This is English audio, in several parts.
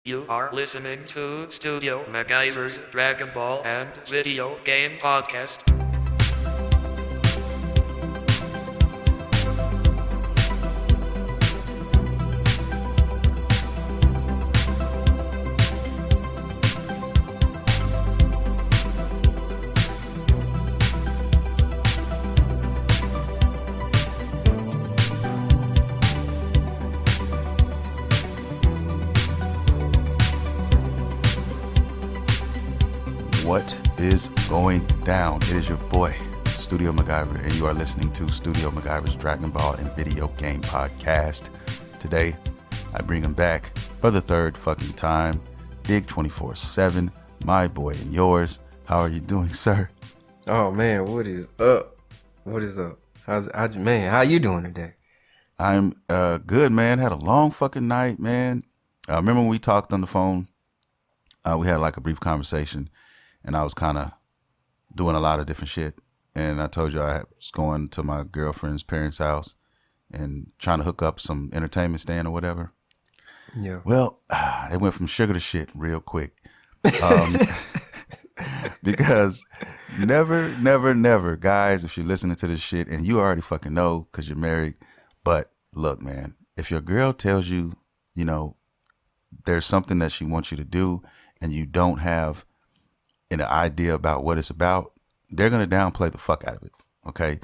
You are listening to Studio MacGyver's Dragon Ball and Video Game Podcast. What is going down? It is your boy, Studio MacGyver, and you are listening to Studio MacGyver's Dragon Ball and Video Game Podcast. Today, I bring him back for the third fucking time. Big 24/7, my boy and yours. How are you doing, sir? Oh man, what is up? What is up? How you doing today? I'm good, man. Had a long fucking night, man. Remember when we talked on the phone? We had like a brief conversation. And I was kind of doing a lot of different shit. And I told you I was going to my girlfriend's parents' house and trying to hook up some entertainment stand or whatever. Yeah. Well, it went from sugar to shit real quick. Because never, guys, if you're listening to this shit, and you already fucking know because you're married. But look, man, if your girl tells you, you know, there's something that she wants you to do and you don't have an idea about what it's about, they're going to downplay the fuck out of it. Okay.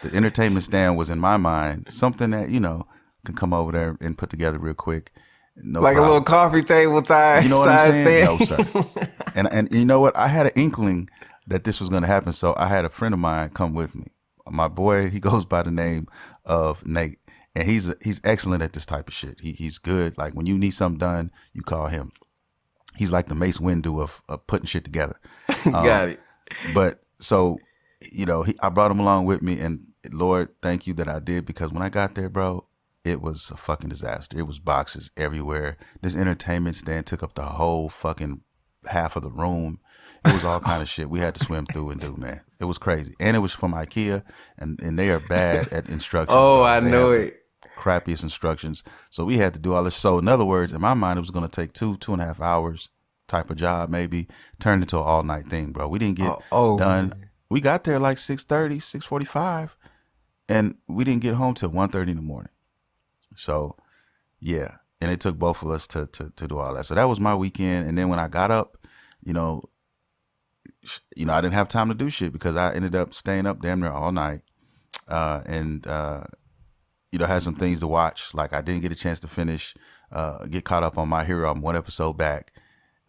The entertainment stand was in my mind something that, you know, can come over there and put together real quick. No like problems. A little coffee table time. You know what I'm saying? Stand. No, sir. And you know what? I had an inkling that this was going to happen. So I had a friend of mine come with me. My boy, he goes by the name of Nate, and he's excellent at this type of shit. He's good. Like when you need something done, you call him. He's like the Mace Windu of putting shit together. Got it. But so, you know, I brought him along with me, and Lord, thank you that I did, because when I got there, bro, it was a fucking disaster. It was boxes everywhere. This entertainment stand took up the whole fucking half of the room. It was all kind of shit we had to swim through and do, man. It was crazy. And it was from IKEA, and they are bad at instructions. Oh, bro. I know it. Crappiest instructions. So we had to do all this. So in other words, in my mind, it was going to take 2.5 hours type of job, maybe turned into an all night thing, bro. We didn't get done. Man. We got there like 6:30, 6:45, and we didn't get home till 1:30 in the morning. So yeah. And it took both of us to do all that. So that was my weekend. And then when I got up, you know, I didn't have time to do shit because I ended up staying up damn near all night. And had some things to watch. Like I didn't get a chance to finish, get caught up on My Hero. I'm one episode back.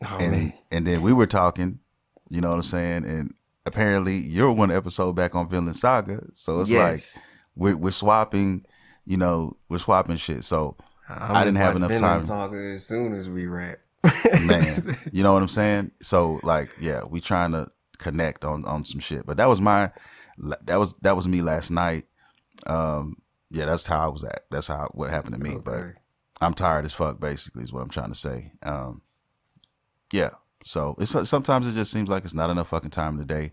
And then we were talking, you know what I'm saying? And apparently you're one episode back on Vinland Saga. So it's like we're swapping, we're swapping shit. So I didn't have enough time. Vinland Saga as soon as we wrap. Man, you know what I'm saying? So like, yeah, we trying to connect on some shit. But that was me last night. Yeah, that's how I was at. That's what happened to me. Okay. But I'm tired as fuck, basically, is what I'm trying to say. Yeah. So sometimes it just seems like it's not enough fucking time in the day,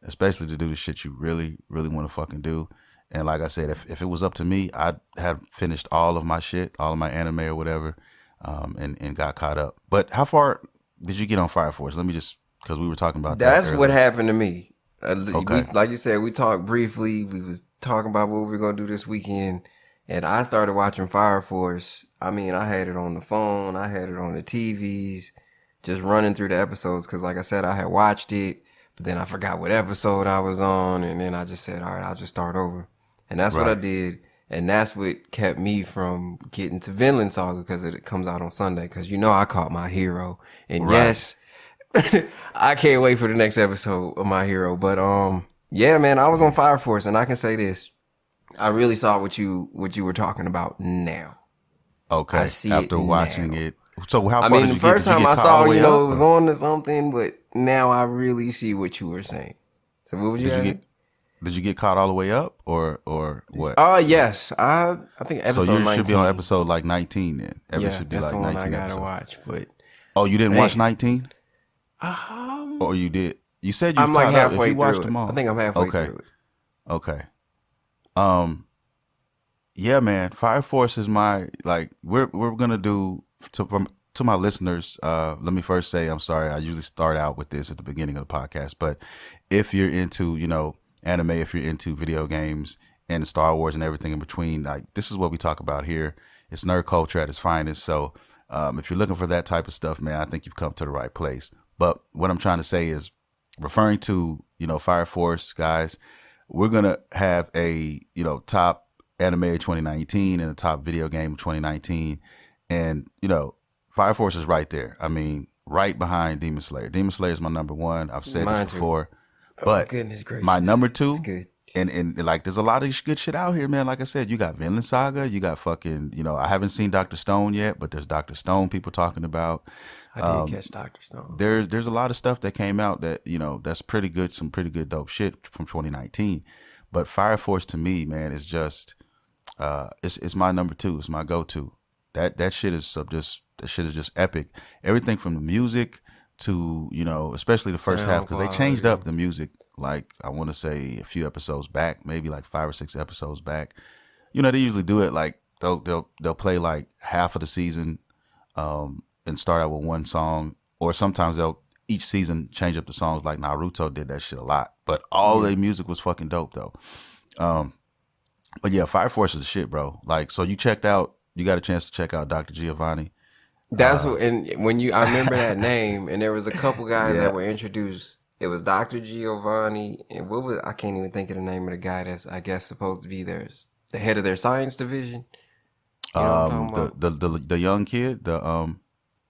especially to do the shit you really, really want to fucking do. And like I said, if it was up to me, I'd have finished all of my shit, all of my anime or whatever, and got caught up. But how far did you get on Fire Force? Let me just, because we were talking about That's that what earlier. happened to me. Okay. Like you said, we talked briefly. We was talking about what we were going to do this weekend. And I started watching Fire Force. I mean, I had it on the phone. I had it on the TVs. Just running through the episodes. Because like I said, I had watched it. But then I forgot what episode I was on. And then I just said, all right, I'll just start over. And that's what I did. And that's what kept me from getting to Vinland Saga. Because it comes out on Sunday. Because I caught My Hero. And yes, I can't wait for the next episode of My Hero. But yeah, man, I was on Fire Force, and I can say this: I really saw what you were talking about now. Okay, I see after it watching now. it. So how I far mean, did the you first get? Did you time I get caught all saw, the way it up, was on to something, but now I really see what you were saying. So what would you? Did you get caught all the way up, or what? Yes, I think episode. So you 19. should be on episode like 19 then. Yeah, should be that's like the one 19 I gotta episodes. watch. But Oh, you didn't watch 19? I'm Or you did? You said you was like caught up. If halfway you watched through them it. all. I think I'm halfway through it. Okay. Yeah, man. Fire Force is my, like, we're gonna do, from to my listeners, let me first say I'm sorry. I usually start out with this at the beginning of the podcast, but if you're into, anime, if you're into video games and Star Wars and everything in between, like this is what we talk about here. It's nerd culture at its finest. So if you're looking for that type of stuff, man, I think you've come to the right place. But what I'm trying to say is, referring to, Fire Force, guys, we're going to have a, top anime of 2019 and a top video game of 2019. And, Fire Force is right there. I mean, right behind Demon Slayer. Demon Slayer is my number one. I've said this before. But goodness gracious. my number two, and like there's a lot of good shit out here, man. Like I said, you got Vinland Saga, you got fucking, I haven't seen Dr. Stone yet, but there's Dr. Stone people talking about. I did catch Dr. Stone. There's a lot of stuff that came out that, that's pretty good, some pretty good dope shit from 2019. But Fire Force to me, man, is just it's my number two. It's my go-to. That shit is just epic. Everything from the music to, especially the first half, because they changed up the music, like I want to say a few episodes back, maybe like 5 or 6 episodes back. They usually do it like they'll play like half of the season and start out with one song, or sometimes they'll each season change up the songs, like Naruto did that shit a lot. But all their music was fucking dope though. But yeah, Fire Force is the shit, bro. Like, so you got a chance to check out Dr. Giovanni. That's and when I remember that name, and there was a couple guys that were introduced. It was Dr. Giovanni, and I can't even think of the name of the guy that's, I guess, supposed to be the head of their science division. You know what I'm talking about? The young kid,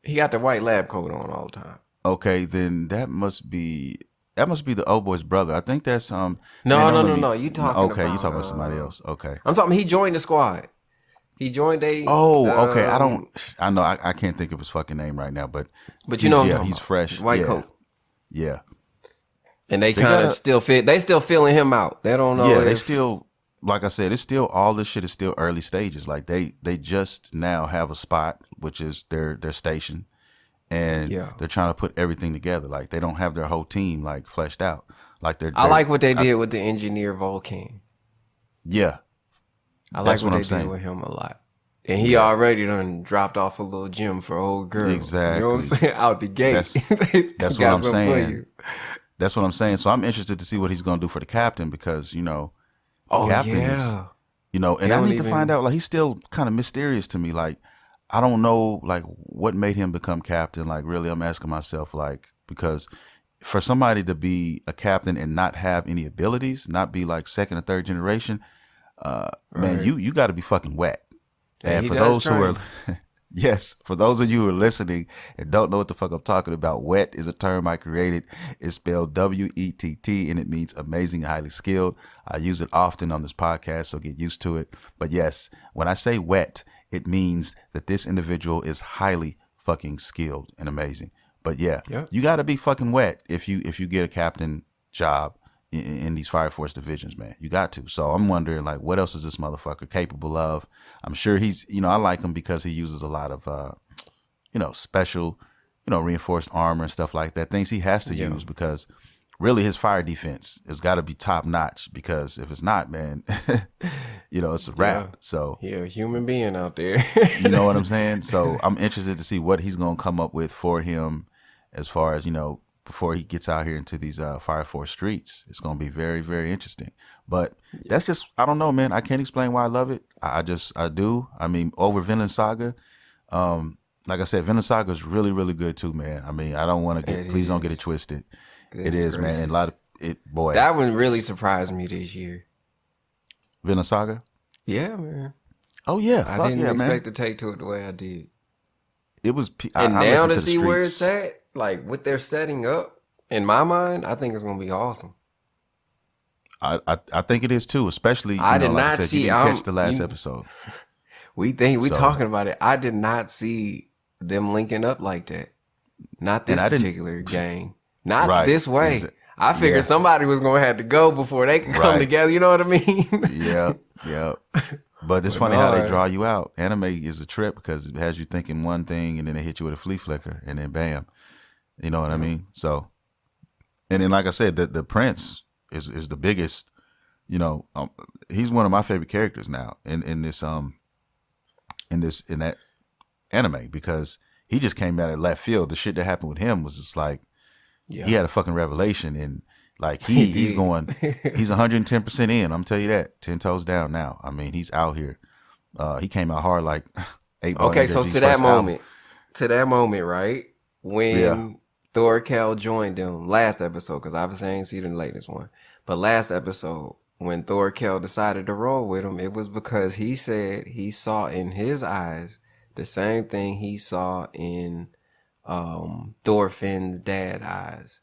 he got the white lab coat on all the time. Okay, then that must be the old boy's brother. I think that's No. You talking okay, about, you talking about somebody else. Okay. I'm talking. He joined the squad. He joined okay. I can't think of his fucking name right now, but you know, he's fresh. White coat. Yeah. And they kind of still fit. They still feeling him out. They don't know. Yeah, they still, like I said, it's still, all this shit is still early stages. Like they just now have a spot, which is their station, and they're trying to put everything together. Like they don't have their whole team like fleshed out. Like I like what they did with the engineer Vulcan. Yeah. I like what they did with him a lot. And he already done dropped off a little gem for old girl. Exactly. You know what I'm saying? Out the gate. That's what I'm saying. That's what I'm saying. So I'm interested to see what he's going to do for the captain, because, captain is, and I need to find out, like, he's still kind of mysterious to me. Like, I don't know, like, what made him become captain. Like, really, I'm asking myself, like, because for somebody to be a captain and not have any abilities, not be like second or third generation, man, you got to be fucking wet. And for those who are, yes, for those of you who are listening and don't know what the fuck I'm talking about, wet is a term I created. It's spelled W-E-T-T, and it means amazing, highly skilled. I use it often on this podcast, so get used to it. But yes, when I say wet, it means that this individual is highly fucking skilled and amazing. But yeah, you got to be fucking wet if you get a captain job in these Fire Force divisions, man. You got to. So I'm wondering, like, what else is this motherfucker capable of? I'm sure he's, I like him because he uses a lot of, special, reinforced armor and stuff like that. Things he has to use, because really his fire defense has got to be top notch, because if it's not, man, it's a wrap. So a human being out there. You know what I'm saying? So I'm interested to see what he's going to come up with for him, as far as, before he gets out here into these Fire Force streets. It's going to be very, very interesting. But that's just, I don't know, man. I can't explain why I love it. I do. I mean, over Vinland Saga, like I said, Vinland Saga is really, really good too, man. I mean, I don't want to please don't get it twisted. It is, man. And a lot of it, boy. That one really surprised me this year. Vinland Saga? Yeah, man. Oh, yeah. I didn't expect to take to it the way I did. It was, and now to see where it's at, like what they're setting up, in my mind, I think it's gonna be awesome. I think it is too, especially. I did not see. You didn't catch the last episode. We talking about it. I did not see them linking up like that. Not this particular gang. Not this way. I figured somebody was gonna have to go before they could come together. You know what I mean? Yeah. But it's funny how they draw you out. Anime is a trip because it has you thinking one thing, and then they hit you with a flea flicker, and then bam. You know what I mean? So, and then like I said, the prince is the biggest. He's one of my favorite characters now in that anime, because he just came out of left field. The shit that happened with him was just like Yeah. he had a fucking revelation, and like He he's did. going, he's 110% in. I'm tell you that, 10 toes down now. I mean, he's out here. He came out hard like 8 Ball Okay, so MJG's to that first album. moment, right? When Yeah. Thorkel joined them last episode, because obviously I ain't seen the latest one, but last episode, when Thorkel decided to roll with him, it was because he said he saw in his eyes the same thing he saw in Thorfinn's dad eyes.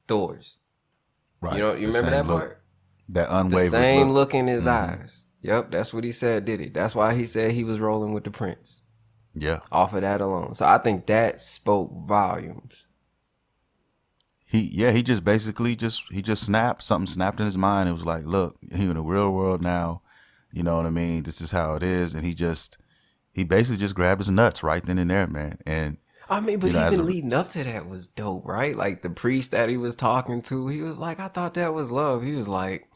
Thor's. Right. You The remember same that look, part? that The unwavering same look. look in his eyes. Yep, that's what he said, did he? That's why he said he was rolling with the prince. Yeah. Off of that alone. So I think that spoke volumes. He just basically he just snapped. Something snapped in his mind. It was like, look, he in the real world now. You know what I mean? This is how it is. And he basically just grabbed his nuts right then and there, man. And I mean, but you know, as even a- leading up to that was dope, right? Like the priest that he was talking to, he was like, I thought that was love. He was like,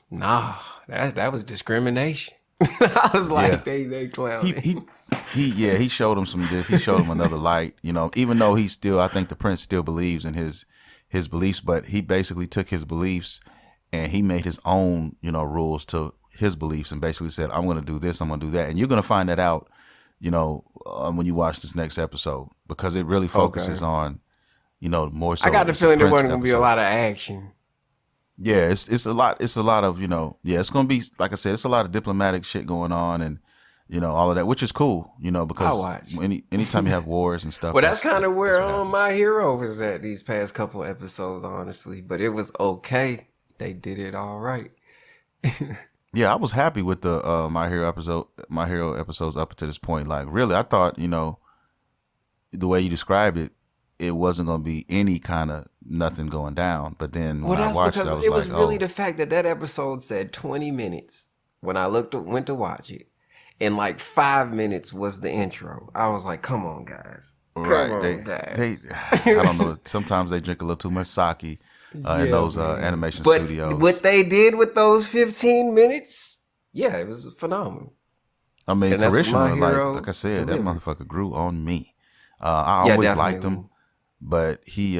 nah, that was discrimination. I was like, Yeah. they clowning. he showed him he showed him another light, you know, even though I think the prince still believes in his beliefs, but he basically took his beliefs and he made his own, you know, rules to his beliefs and basically said, I'm going to do this, I'm going to do that. And you're going to find that out, you know, when you watch this next episode, because it really focuses on, you know, more so. I got the it's a feeling there Prince wasn't gonna be a episode. lot of action. Yeah, it's a lot of, you know, it's going to be, like I said, it's a lot of diplomatic shit going on and, you know, all of that, which is cool, you know, because I'll watch. anytime you have wars and stuff. But that's kind of where what happens. my hero was at these past couple episodes, honestly. But it was okay. They did it all right. Yeah, I was happy with the My Hero episodes up to this point. Like, really, I thought, you know, the way you described it, it wasn't going to be any kind of nothing going down. But then when I That's watched it, because I was it was like, really oh, the fact that episode said 20 minutes. When I went to watch it, and like 5 minutes was the intro. I was like, come on, guys. Come on, guys. I don't know. Sometimes they drink a little too much sake in those animation But studios. what they did with those 15 minutes, yeah, it was phenomenal. I mean, and that's what My Karishma, Hero like I said, that delivered. motherfucker grew on me. I Yeah, always liked definitely. him, but he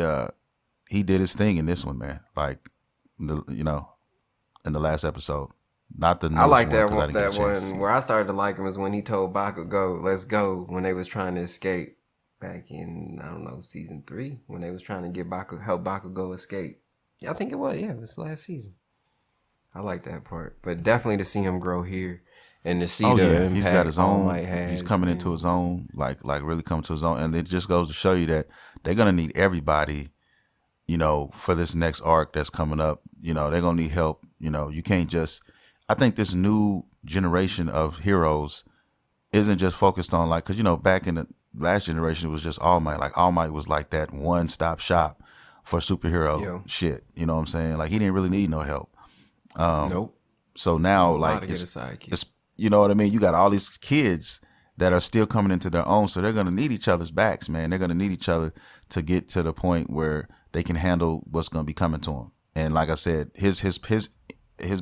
did his thing in this one, man. Like, in the last episode. Not the I like newest that one, 'cause I didn't get a one. chance to see it. Where I started to like him is when he told Bakugo, "Let's go," when they was trying to escape back in, I don't know, season 3, when they was trying to get help Bakugo escape. Yeah, I think it was. Yeah, it was last season. I like that part, but definitely to see him grow here and to see the impact he's got his All own. Might has. He's coming into his own, like really coming to his own, and it just goes to show you that they're gonna need everybody, you know, for this next arc that's coming up. You know, they're gonna need help. You know, you can't just. I think this new generation of heroes isn't just focused on like, because, you know, back in the last generation, it was just All Might. Like, All Might was like that one-stop shop for superhero shit. You know what I'm saying? Like, he didn't really need no help. Nope. So now, like, to get a sidekick. it's, you know what I mean? You got all these kids that are still coming into their own, so they're going to need each other's backs, man. They're going to need each other to get to the point where they can handle what's going to be coming to them. And like I said, his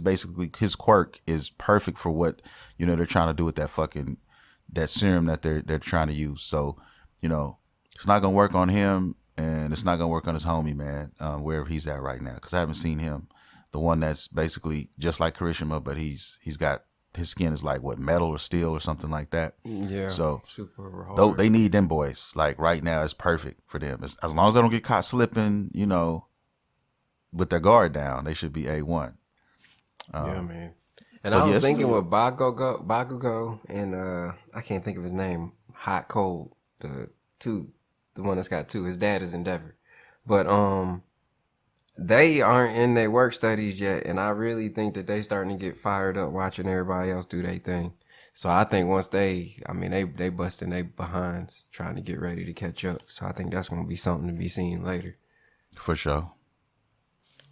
basically his quirk is perfect for what, you know, they're trying to do with that serum that they're trying to use. So, you know, it's not gonna work on him, and it's not gonna work on his homie, man, wherever he's at right now. Because I haven't seen him, the one that's basically just like Kirishima, but he's got his skin is like what, metal or steel or something like that. Yeah. So super hard. though they need them boys. Like right now, it's perfect for them. As long as they don't get caught slipping, you know, with their guard down, they should be A1. Yeah, man. And I was thinking with Bakugo, and I can't think of his name. Hot Cold, the one that's got 2. His dad is Endeavor, but they aren't in their work studies yet, and I really think that they starting to get fired up watching everybody else do their thing. So I think once they busting their behinds trying to get ready to catch up. So I think that's gonna be something to be seen later. For sure.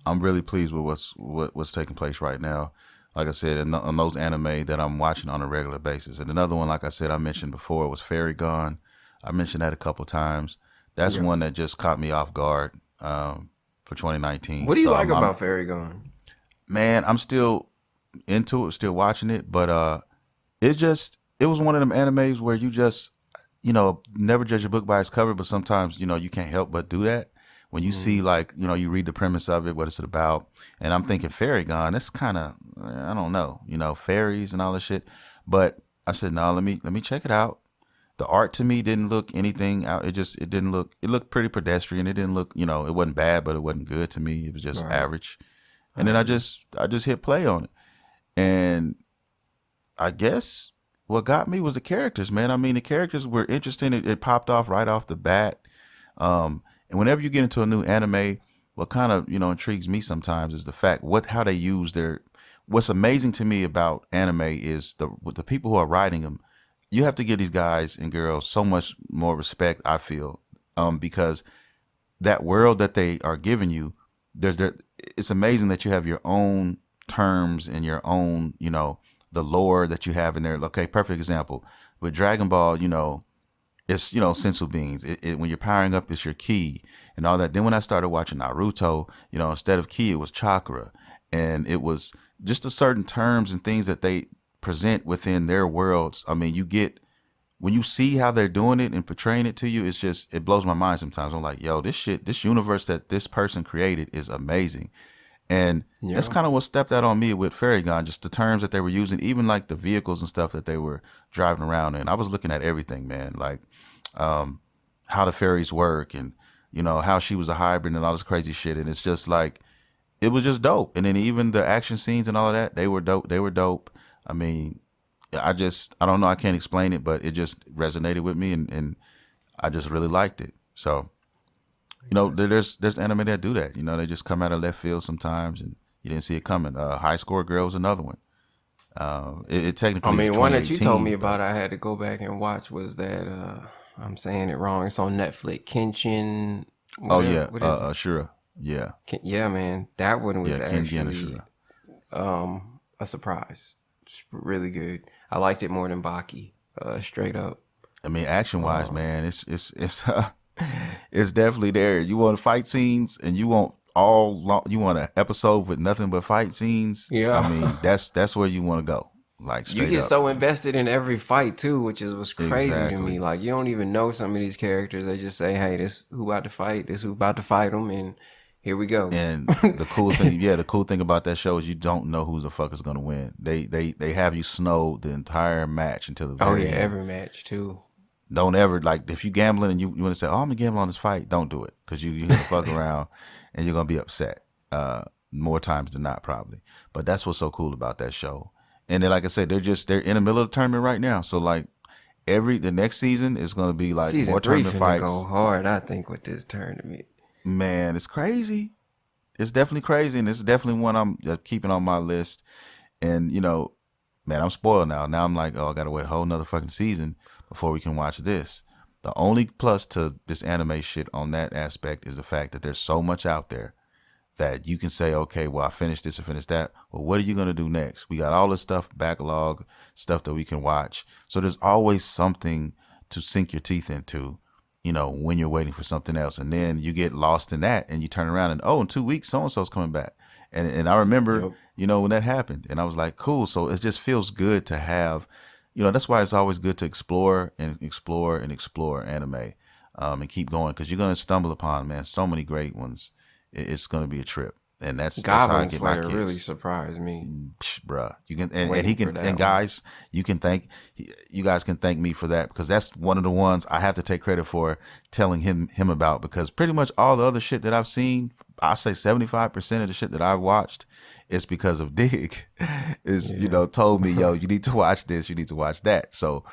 I'm really pleased with what's taking place right now. Like I said, on those anime that I'm watching on a regular basis. And another one, like I said, I mentioned before, was Fairy Gone. I mentioned that a couple times. That's one that just caught me off guard for 2019. What do you like about Fairy Gone? Man, I'm still into it, still watching it, but it was one of them animes where you never judge a book by its cover, but sometimes, you can't help but do that. When you see like, you read the premise of it, what it's about, and I'm thinking Fairy Gone, that's kind of, I don't know, fairies and all this shit. But I said, no, let me check it out. The art to me didn't look anything out. It didn't look, it looked pretty pedestrian. It didn't look, it wasn't bad, but it wasn't good to me. It was just average. And then I just hit play on it. And I guess what got me was the characters, man. I mean, the characters were interesting. It popped off right off the bat. And whenever you get into a new anime, what kind of, intrigues me sometimes is the fact how they use what's amazing to me about anime is the people who are writing them. You have to give these guys and girls so much more respect, I feel, because that world that they are giving you, it's amazing that you have your own terms and your own, the lore that you have in there. Okay, perfect example. With Dragon Ball, it's, sensu beans. When you're powering up, it's your ki and all that. Then when I started watching Naruto, instead of ki, it was chakra. And it was just a certain terms and things that they present within their worlds. I mean, when you see how they're doing it and portraying it to you, it blows my mind sometimes. I'm like, yo, this universe that this person created is amazing. And that's kind of what stepped out on me with Fairy Gone, just the terms that they were using, even like the vehicles and stuff that they were driving around in. I was looking at everything, man, like how the fairies work and, how she was a hybrid and all this crazy shit. And it's just like, it was just dope. And then even the action scenes and all of that, they were dope. They were dope. I mean, I don't know. I can't explain it, but it just resonated with me and I just really liked it. So, there's anime that do that. They just come out of left field sometimes and you didn't see it coming. High Score Girl was another one. It technically, I mean, one that you told me about, I had to go back and watch was that, I'm saying it wrong. It's on Netflix. Kenshin. Ashura. Yeah. Yeah, man. That one was actually a surprise. It's really good. I liked it more than Baki, straight up. I mean, action wise, man, it's it's definitely there. You want fight scenes and you want you want an episode with nothing but fight scenes. Yeah. I mean, that's where you want to go. Like, you get up. so invested in every fight too, which was crazy to Exactly. me. Like, you don't even know some of these characters. They just say, "Hey, this who about to fight. This who about to fight them," and here we go. And the cool thing about that show is you don't know who the fuck is gonna win. They have you snowed the entire match until the very end. Every match too. Don't ever, like, if you gambling and you want to say, "Oh, I'm gonna gamble on this fight," don't do it, because you're gonna fuck around and you're gonna be upset more times than not, probably. But that's what's so cool about that show. And then, like I said, they're in the middle of the tournament right now. So like the next season is gonna be like Season more 3 tournament finna fights. go hard, I think, with this tournament. Man, it's crazy. It's definitely crazy, and it's definitely one I'm keeping on my list. And man, I'm spoiled now. Now I'm like, oh, I gotta wait a whole nother fucking season before we can watch this. The only plus to this anime shit on that aspect is the fact that there's so much out there that you can say, okay, well, I finished this, I finished that. Well, what are you going to do next? We got all this stuff, backlog, stuff that we can watch. So there's always something to sink your teeth into, when you're waiting for something else. And then you get lost in that and you turn around and, in 2 weeks, so-and-so's coming back. And I remember, when that happened, and I was like, cool. So it just feels good to have, that's why it's always good to explore and explore and explore anime and keep going, because you're going to stumble upon, man, so many great ones. It's going to be a trip. And that's how I get my kicks. really surprised me. Bruh. You can, and he can, and guys, you guys can thank me for that, because that's one of the ones I have to take credit for telling him about, because pretty much all the other shit that I've seen, I say 75% of the shit that I've watched is because of Dig told me, yo, you need to watch this, you need to watch that. So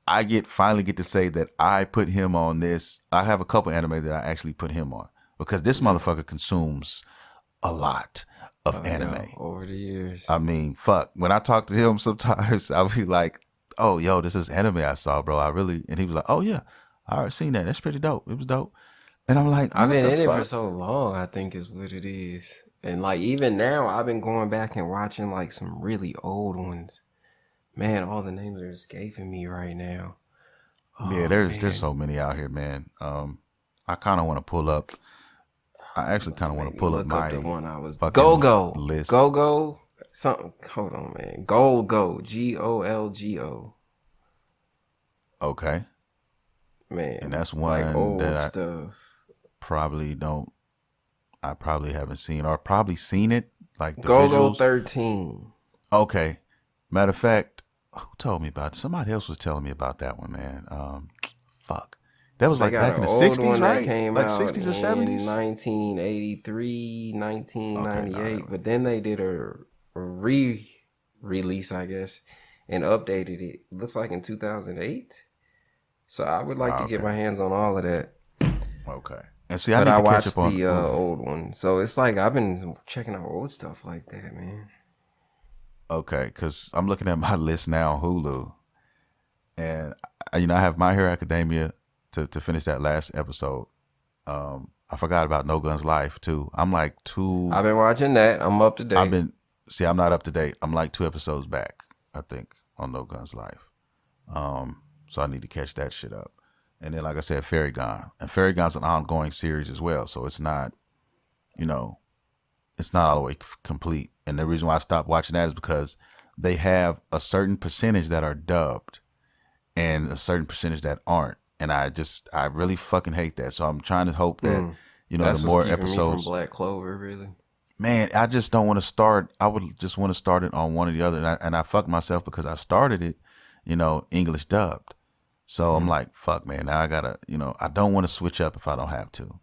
I finally get to say that I put him on this. I have a couple anime that I actually put him on, because this motherfucker consumes a lot of anime over the years. I mean, fuck. When I talk to him, sometimes I'll be like, "Oh, yo, this is anime I saw, bro. And he was like, "Oh yeah, I already seen that. That's pretty dope. It was dope." And I'm like, I've been in it for so long, I think is what it is. And like, even now, I've been going back and watching like some really old ones. Man, all the names are escaping me right now. Yeah, there's so many out here, man. I kind of want to pull up. I actually kind of want to pull up my the one I was Go list. Go something. Hold on, man. Go GOLGO. Okay. Man, and that's it's like one that old stuff. probably don't. I probably haven't seen, or probably seen it, like the Go visuals. 13. Okay. Matter of fact, who told me about it? Somebody else was telling me about that one, man. Fuck. That was They like got back an in the old 60s, one that right? came Like out 60s or in 70s? 1983, Okay, no, 1998, but then they did a re-release, I guess, and updated it. Looks like in 2008. So I would like to get okay. my hands on all of that. Okay. And see, I But need I to catch watched up on. the old one. So it's like I've been checking out old stuff like that, man. Okay, because I'm looking at my list now on Hulu, and I have My Hero Academia to finish that last episode. I forgot about No Guns Life too. I'm like I've been watching that. I'm up to date. I'm not up to date. I'm like 2 episodes back, I think, on No Guns Life. So I need to catch that shit up. And then, like I said, Fairy Gone, and Fairy Gone's an ongoing series as well. So it's not, it's not all the way complete. And the reason why I stopped watching that is because they have a certain percentage that are dubbed and a certain percentage that aren't. And I really fucking hate that. So I'm trying to hope that, That's the what's more keeping me from episodes. Black Clover, really. Man, I just don't want to start. I would just want to start it on one or the other. And I fucked myself because I started it, English dubbed. So I'm like, fuck, man, now I gotta, I don't want to switch up if I don't have to.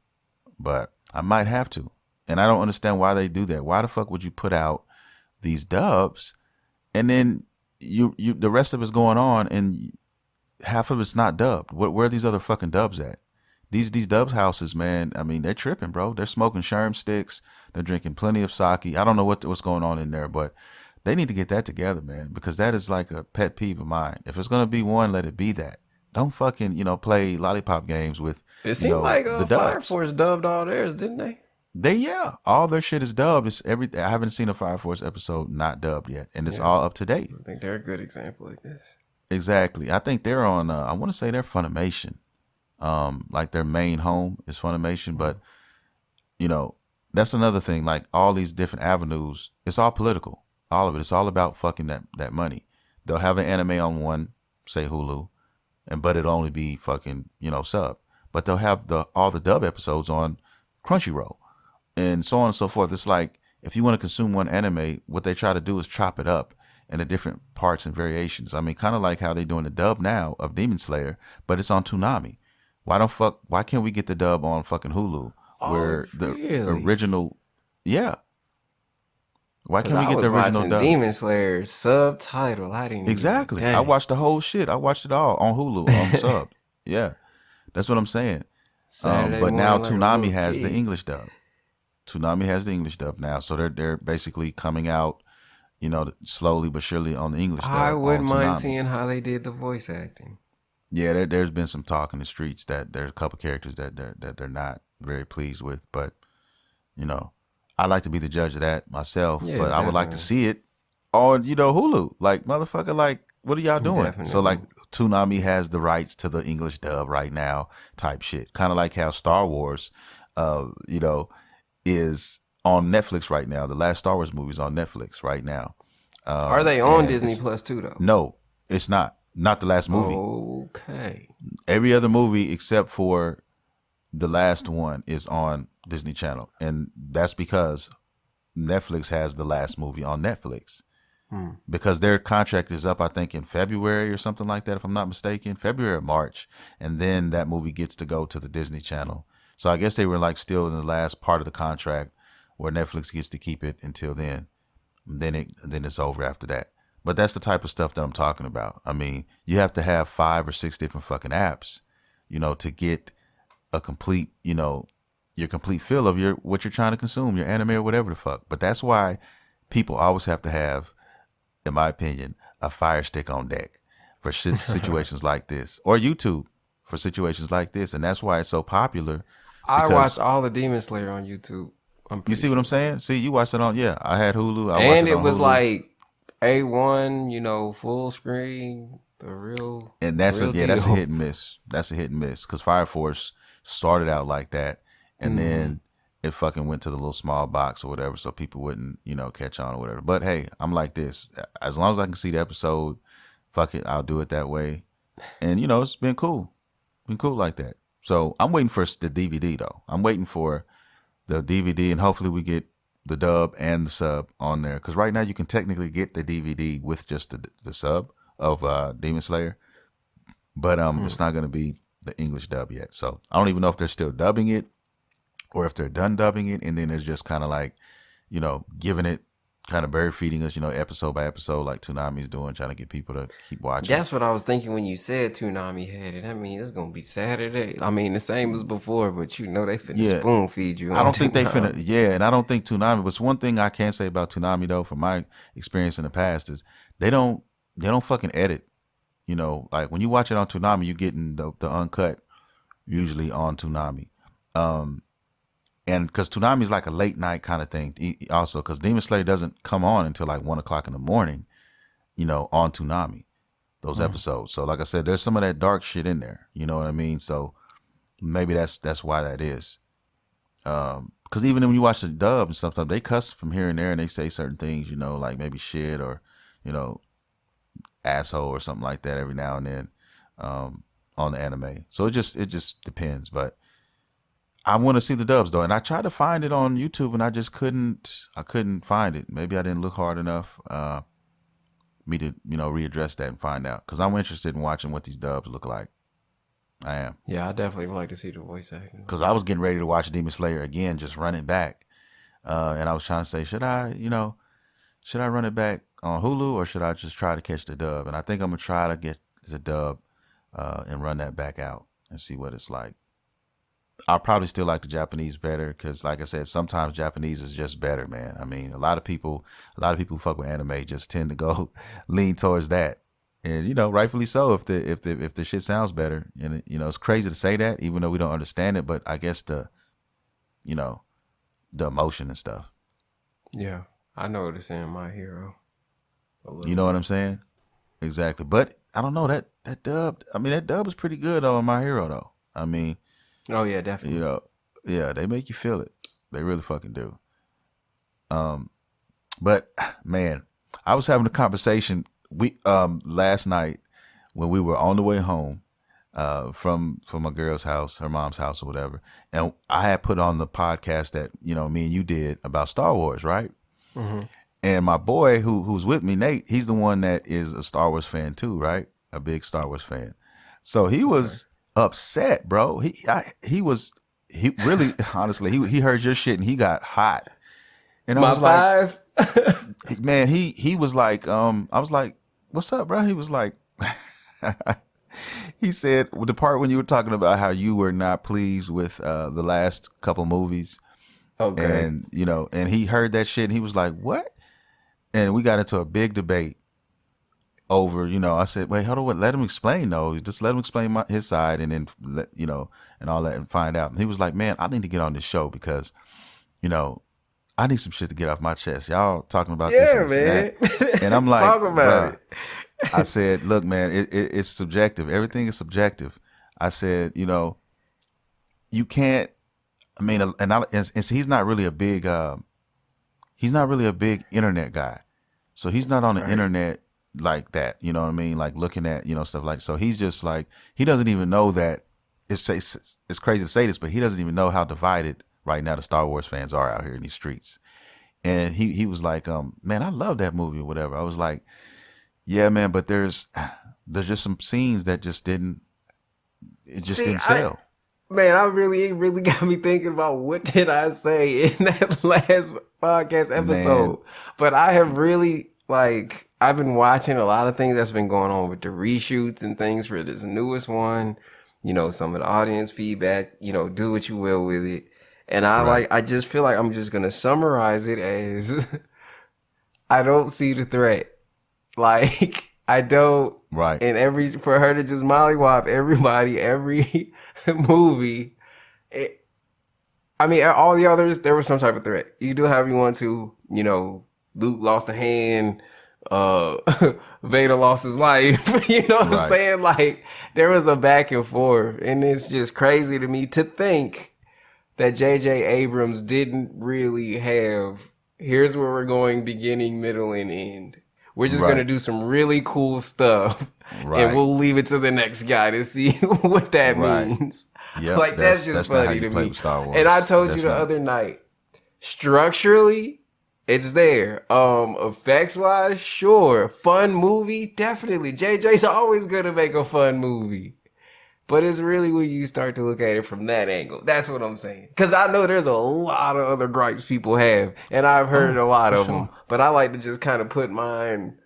But I might have to. And I don't understand why they do that. Why the fuck would you put out these dubs and then you the rest of it's going on and half of it's not dubbed? Where are these other fucking dubs at? These dubs houses, man, I mean, they're tripping, bro. They're smoking sherm sticks. They're drinking plenty of sake. I don't know what's going on in there, but they need to get that together, man, because that is like a pet peeve of mine. If it's going to be one, let it be that. Don't fucking, play lollipop games with, It seemed like the Fire dubs. Force dubbed all theirs, didn't they? All their shit is dubbed. It's everything. I haven't seen a Fire Force episode not dubbed yet, and it's all up to date. I think they're a good example of this. Exactly. I think they're on. I want to say they're Funimation. Like their main home is Funimation, but that's another thing. Like all these different avenues, it's all political. All of it. It's all about fucking that money. They'll have an anime on one, say Hulu, but it'll only be fucking sub. But they'll have all the dub episodes on Crunchyroll, and so on and so forth. It's like if you want to consume one anime, what they try to do is chop it up into different parts and variations. I mean, kind of like how they're doing the dub now of Demon Slayer, but it's on Toonami. Why can't we get the dub on fucking Hulu where the original? Yeah. Why can't we get the original dub? Demon Slayer subtitle. I didn't Exactly. I watched the whole shit. I watched it all on Hulu on sub. Yeah, that's what I'm saying. But now Toonami has the English dub. Toonami has the English dub now, so they're basically coming out, slowly but surely on the English dub. I wouldn't mind Toonami. seeing how they did the voice acting. Yeah, there's been some talk in the streets that there's a couple characters that they're not very pleased with, but I like to be the judge of that myself. Yeah, but I would like to see it on Hulu. Like motherfucker, like what are y'all doing? Definitely. So like Toonami has the rights to the English dub right now, type shit. Kind of like how Star Wars, is on Netflix right now. The last Star Wars movie is on Netflix right now. Are they on Disney Plus too though? No, it's not. Not the last movie. Okay. Every other movie except for the last one is on Disney Channel, and that's because Netflix has the last movie on Netflix. Because their contract is up, I think, in February or something like that, if I'm not mistaken, February or March, and then that movie gets to go to the Disney Channel. So I guess they were like still in the last part of the contract where Netflix gets to keep it until then. Then it's over after that. But that's the type of stuff that I'm talking about. I mean, you have to have 5 or 6 different fucking apps, to get a complete, your complete feel of what you're trying to consume, your anime or whatever the fuck. But that's why people always have to have, in my opinion, a Fire Stick on deck for situations like this, or YouTube for situations like this. And that's why it's so popular. I watched all the Demon Slayer on YouTube. You see what I'm saying? See, you watched it on, I had Hulu. And it was Hulu. Like A1, full screen, the real. And that's a hit and miss. That's a hit and miss because Fire Force started out like that, and then it fucking went to the little small box or whatever, so people wouldn't, catch on or whatever. But hey, I'm like this. As long as I can see the episode, fuck it, I'll do it that way. And it's been cool. been cool like that. So I'm waiting for the DVD though. I'm waiting for the DVD, and hopefully we get the dub and the sub on there. Because right now you can technically get the DVD with just the sub of Demon Slayer, but it's not going to be the English dub yet. So I don't even know if they're still dubbing it or if they're done dubbing it, and then it's just kind of like, giving it, kind of bird feeding us, episode by episode, like Toonami's doing, trying to get people to keep watching. That's what I was thinking when you said Toonami had it. I mean, it's gonna be Saturday. I mean, the same as before, but they finna spoon feed you. I don't think they finna. Yeah, and I don't think Toonami. But one thing I can say about Toonami though, from my experience in the past, is they don't fucking edit. Like when you watch it on Toonami, you getting the uncut usually on Toonami. And because Toonami is like a late night kind of thing, also because Demon Slayer doesn't come on until like 1:00 in the morning, on Toonami, those episodes. So like I said, there's some of that dark shit in there. You know what I mean? So maybe that's why that is. Because even when you watch the dub and stuff, they cuss from here and there, and they say certain things, like maybe shit or, asshole or something like that every now and then, on the anime. So it just depends, but. I want to see the dubs though, and I tried to find it on YouTube, and I just couldn't. I couldn't find it. Maybe I didn't look hard enough. Me to readdress that and find out, because I'm interested in watching what these dubs look like. I am. Yeah, I definitely would like to see the voice acting. Because I was getting ready to watch Demon Slayer again, just run it back, and I was trying to say, should I run it back on Hulu, or should I just try to catch the dub? And I think I'm gonna try to get the dub and run that back out and see what it's like. I'll probably still like the Japanese better because, like I said, sometimes Japanese is just better, man. I mean, a lot of people who fuck with anime just tend to go lean towards that, and rightfully so. If the shit sounds better, and it's crazy to say that, even though we don't understand it, but I guess the emotion and stuff. Yeah, I know what it's saying, My Hero. You know what I'm saying? Exactly, but I don't know that dub. I mean, that dub is pretty good though in My Hero though. I mean. Oh yeah, definitely. Yeah, they make you feel it. They really fucking do. But man, I was having a conversation last night when we were on the way home from my girl's house, her mom's house or whatever, and I had put on the podcast that me and you did about Star Wars, right? Mm-hmm. And my boy who's with me, Nate, he's the one that is a Star Wars fan too, right? A big Star Wars fan. So he was. Upset, bro. He really honestly he heard your shit and he got hot. And I was like, man, he was like, I was like, what's up, bro? He was like, he said the part when you were talking about how you were not pleased with the last couple movies. Okay. And and he heard that shit and he was like, what? And we got into a big debate over, I said, wait, hold on, let him explain though. Just let him explain his side and then let, and all that and find out. And he was like, man, I need to get on this show because, I need some shit to get off my chest. Y'all talking about this and that. And I'm like, talk about it. I said, look, man, it's subjective. Everything is subjective. I said, you can't, I mean, and he's not really a big internet guy. So he's not on the internet like that, you know what I mean? Like looking at, stuff like, so he's just like, he doesn't even know that it's crazy to say this, but he doesn't even know how divided right now the Star Wars fans are out here in these streets. And he was like, man, I love that movie or whatever. I was like, yeah, man, but there's just some scenes that just didn't sell. Man, I really got me thinking about what did I say in that last podcast episode. Man. But I have really, I've been watching a lot of things that's been going on with the reshoots and things for this newest one. Some of the audience feedback, do what you will with it. And I just feel like I'm just going to summarize it as I don't see the threat. I don't. Right. And for her to just mollywop everybody, every movie. All the others, there was some type of threat. You do however you want to, Luke lost a hand. Vader lost his life. You know what I'm saying? There was a back and forth, and it's just crazy to me to think that J.J. Abrams didn't really have, here's where we're going, beginning, middle, and end. We're just Right. gonna do some really cool stuff, Right. and we'll leave it to the next guy to see what that Right. means. Yep, Like that's just that's not how funny you to play me. with Star Wars. And I told you That's the not. other night, structurally, it's there. Effects wise, sure. Fun movie, definitely. JJ's always gonna make a fun movie. But it's really when you start to look at it from that angle. That's what I'm saying. Because I know there's a lot of other gripes people have, and I've heard a lot for of them. sure. But I like to just kind of put mine,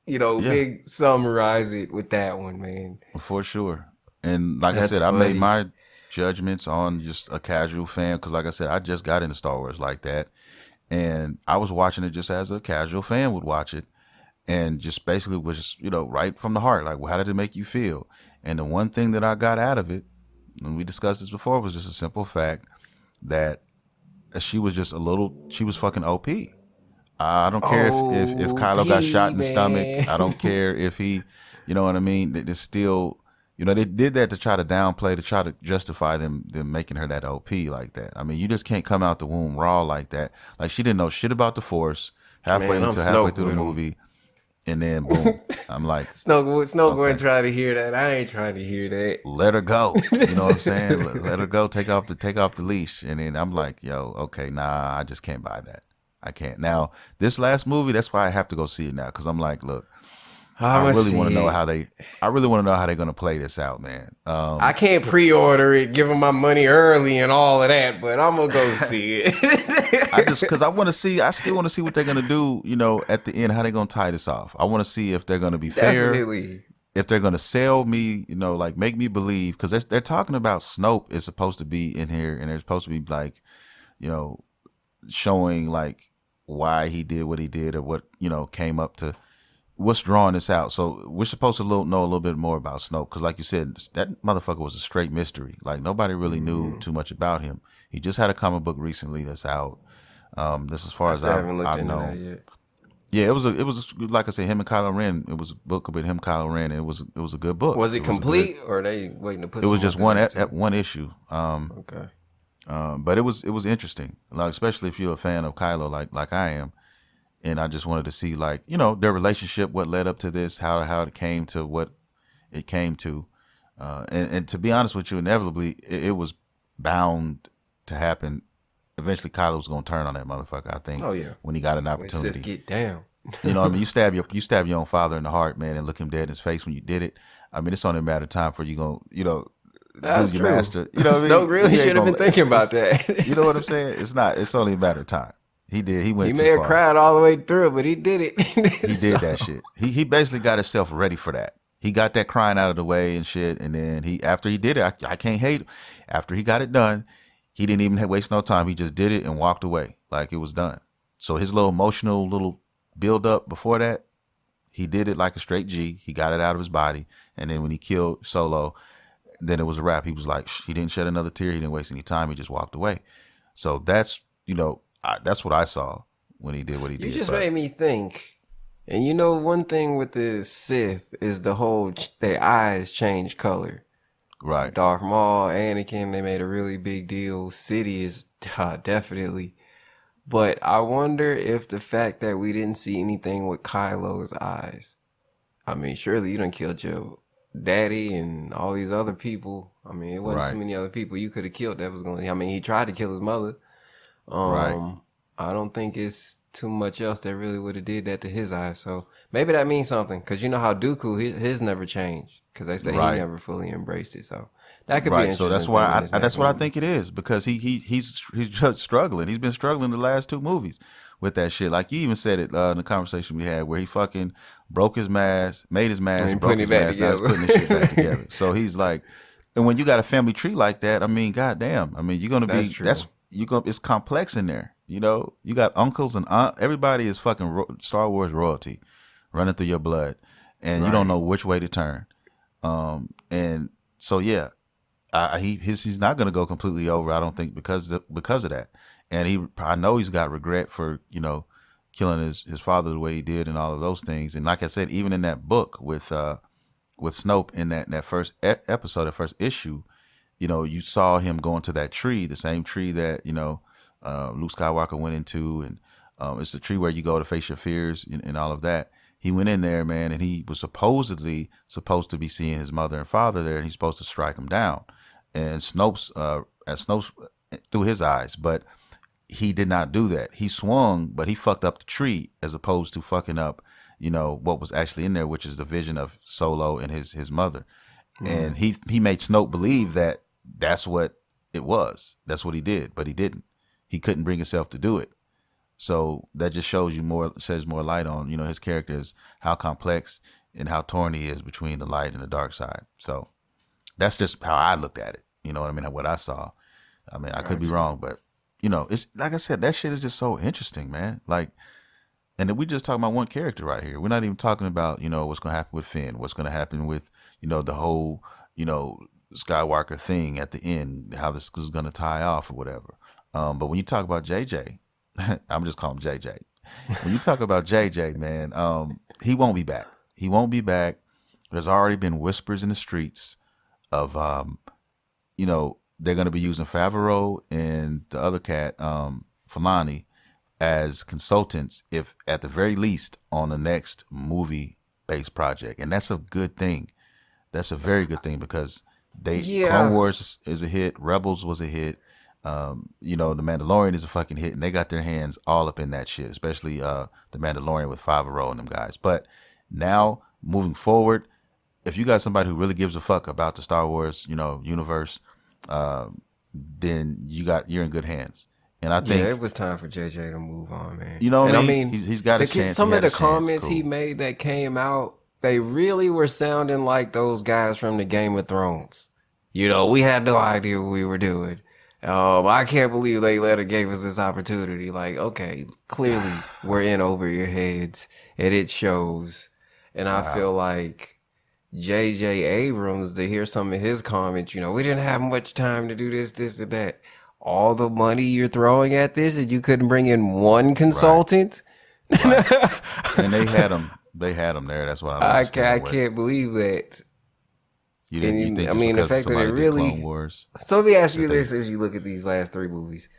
Yeah. big summarize it with that one, man. For sure. And like I That's said, I made funny. my judgments on just a casual fan because, like I said, I just got into Star Wars like that. And I was watching it just as a casual fan would watch it. And just basically was just, right from the heart. Like, well, how did it make you feel? And the one thing that I got out of it, and we discussed this before, was just a simple fact that she was just she was fucking OP. I don't care if Kylo got shot in the stomach. I don't care if he, you know what I mean? It's still, they did that to try to downplay, to try to justify them making her that OP like that. I mean, you just can't come out the womb raw like that. Like, she didn't know shit about the Force halfway Man, I'm through the with him. movie. And then boom, I'm like, Snow going okay. to try to hear that. I ain't trying to hear that. Let her go. You know what I'm saying? Let her go. Take off the leash. And then I'm like, yo, okay, nah, I just can't buy that. I can't. Now, this last movie, that's why I have to go see it now, because I'm like, look, I really want to know how they're gonna play this out, man. I can't pre-order it, give them my money early and all of that, but I'm gonna go see it. Because I still want to see what they're gonna do, at the end, how they're gonna tie this off. I want to see if they're gonna be fair, Definitely. if they're gonna sell me, like make me believe, because they're talking about Snoke is supposed to be in here, and they're supposed to be like, showing like why he did what he did, or what came up to. What's drawing this out? So we're supposed to know a little bit more about Snoke, because, like you said, that motherfucker was a straight mystery. Like, nobody really knew too much about him. He just had a comic book recently that's out. This, as far as I haven't looked I've into known. that yet. Yeah, it was like I said, him and Kylo Ren. It was a book about him, Kylo Ren, and it was a good book. Was it complete, or are they waiting to put? It was some just more one things in? one issue. Okay. But it was interesting, like, especially if you're a fan of Kylo, like I am. And I just wanted to see, like, their relationship, what led up to this, how it came to what it came to. And to be honest with you, inevitably, it was bound to happen. Eventually, Kylo was going to turn on that motherfucker, I think. Oh, yeah. When he got an Sith opportunity. get down. You know what I mean? You stab your own father in the heart, man, and look him dead in his face when you did it. I mean, it's only a matter of time for you going to, That's do your true. master. You know what I mean? Snoke really He ain't should have been gonna- thinking about that. You know what I'm saying? It's only a matter of time. He did. He went He too may have far. cried all the way through, but he did it. He did that shit. He basically got himself ready for that. He got that crying out of the way and shit. And then after he did it, I can't hate him. After he got it done, he didn't even waste no time. He just did it and walked away like it was done. So his little emotional build up before that, he did it like a straight G. He got it out of his body. And then when he killed Solo, then it was a wrap. He was like, he didn't shed another tear. He didn't waste any time. He just walked away. So that's, that's what I saw when he did what he did. You just But- made me think. And one thing with the Sith is the whole their eyes change color. Right. Darth Maul, Anakin, they made a really big deal. Sidious, definitely. But I wonder if the fact that we didn't see anything with Kylo's eyes. I mean, surely you done killed your daddy and all these other people. I mean, it wasn't Right. too many other people you could have killed that was going to... I mean, he tried to kill his mother. Right. I don't think it's too much else that really would have did that to his eyes. So maybe that means something. Because you know how Dooku, his never changed. Because they say Right. he never fully embraced it. So that could be Right. interesting. So that's why that's what I think it is, because he's just struggling. He's been struggling the last two movies with that shit. Like, you even said it in the conversation we had, where he fucking broke his mask, made his mask, And broke putting his it back mask, now he's together. putting this shit back together. So he's like, and when you got a family tree like that, I mean, goddamn, I mean, you're gonna That's be true. it's complex in there. You got uncles and aunt, everybody is fucking Star Wars royalty running through your blood, and you don't know which way to turn. And so yeah, he's not gonna go completely over, I don't think, because of that. And I know he's got regret for killing his father the way he did and all of those things. And like I said, even in that book with Snoke, in that first episode, that first issue, you saw him going to that tree, the same tree that Luke Skywalker went into, and it's the tree where you go to face your fears and all of that. He went in there, man, and he was supposedly supposed to be seeing his mother and father there, and he's supposed to strike him down. And Snopes through his eyes, but he did not do that. He swung, but he fucked up the tree as opposed to fucking up, what was actually in there, which is the vision of Solo and his mother. And he made Snoke believe that that's what it was. That's what he did, but he didn't. He couldn't bring himself to do it. So that just sheds more light on, his character is how complex and how torn he is between the light and the dark side. So that's just how I looked at it. You know what I mean? What I saw. I mean, I could be wrong, but it's like I said, that shit is just so interesting, man. Like, and then we just talking about one character right here. We're not even talking about, what's going to happen with Finn, what's going to happen with, the whole, Skywalker thing at the end, how this is going to tie off or whatever. But when you talk about JJ, I'm just calling him JJ. When you talk about JJ, man, he won't be back. He won't be back. There's already been whispers in the streets of, they're going to be using Favreau and the other cat, Filani, as consultants, if at the very least on the next movie-based project. And that's a good thing. That's a very good thing because Clone Wars is a hit. Rebels was a hit. The Mandalorian is a fucking hit, and they got their hands all up in that shit, especially the Mandalorian with Favreau and them guys. But now, moving forward, if you got somebody who really gives a fuck about the Star Wars, universe, then you're in good hands. And I think it was time for JJ to move on, man. I mean? He's got his chance. Some of the comments he made that came out, they really were sounding like those guys from the Game of Thrones. We had no idea what we were doing. I can't believe they gave us this opportunity. Like, okay, clearly we're in over your heads, and it shows. And I feel like J.J. Abrams, to hear some of his comments, we didn't have much time to do this, and that. All the money you're throwing at this, and you couldn't bring in one consultant? Right. And they had him there. That's what I can't believe that. You think the fact that it really. Clone Wars, so let me ask you this: as you look at these last 3 movies,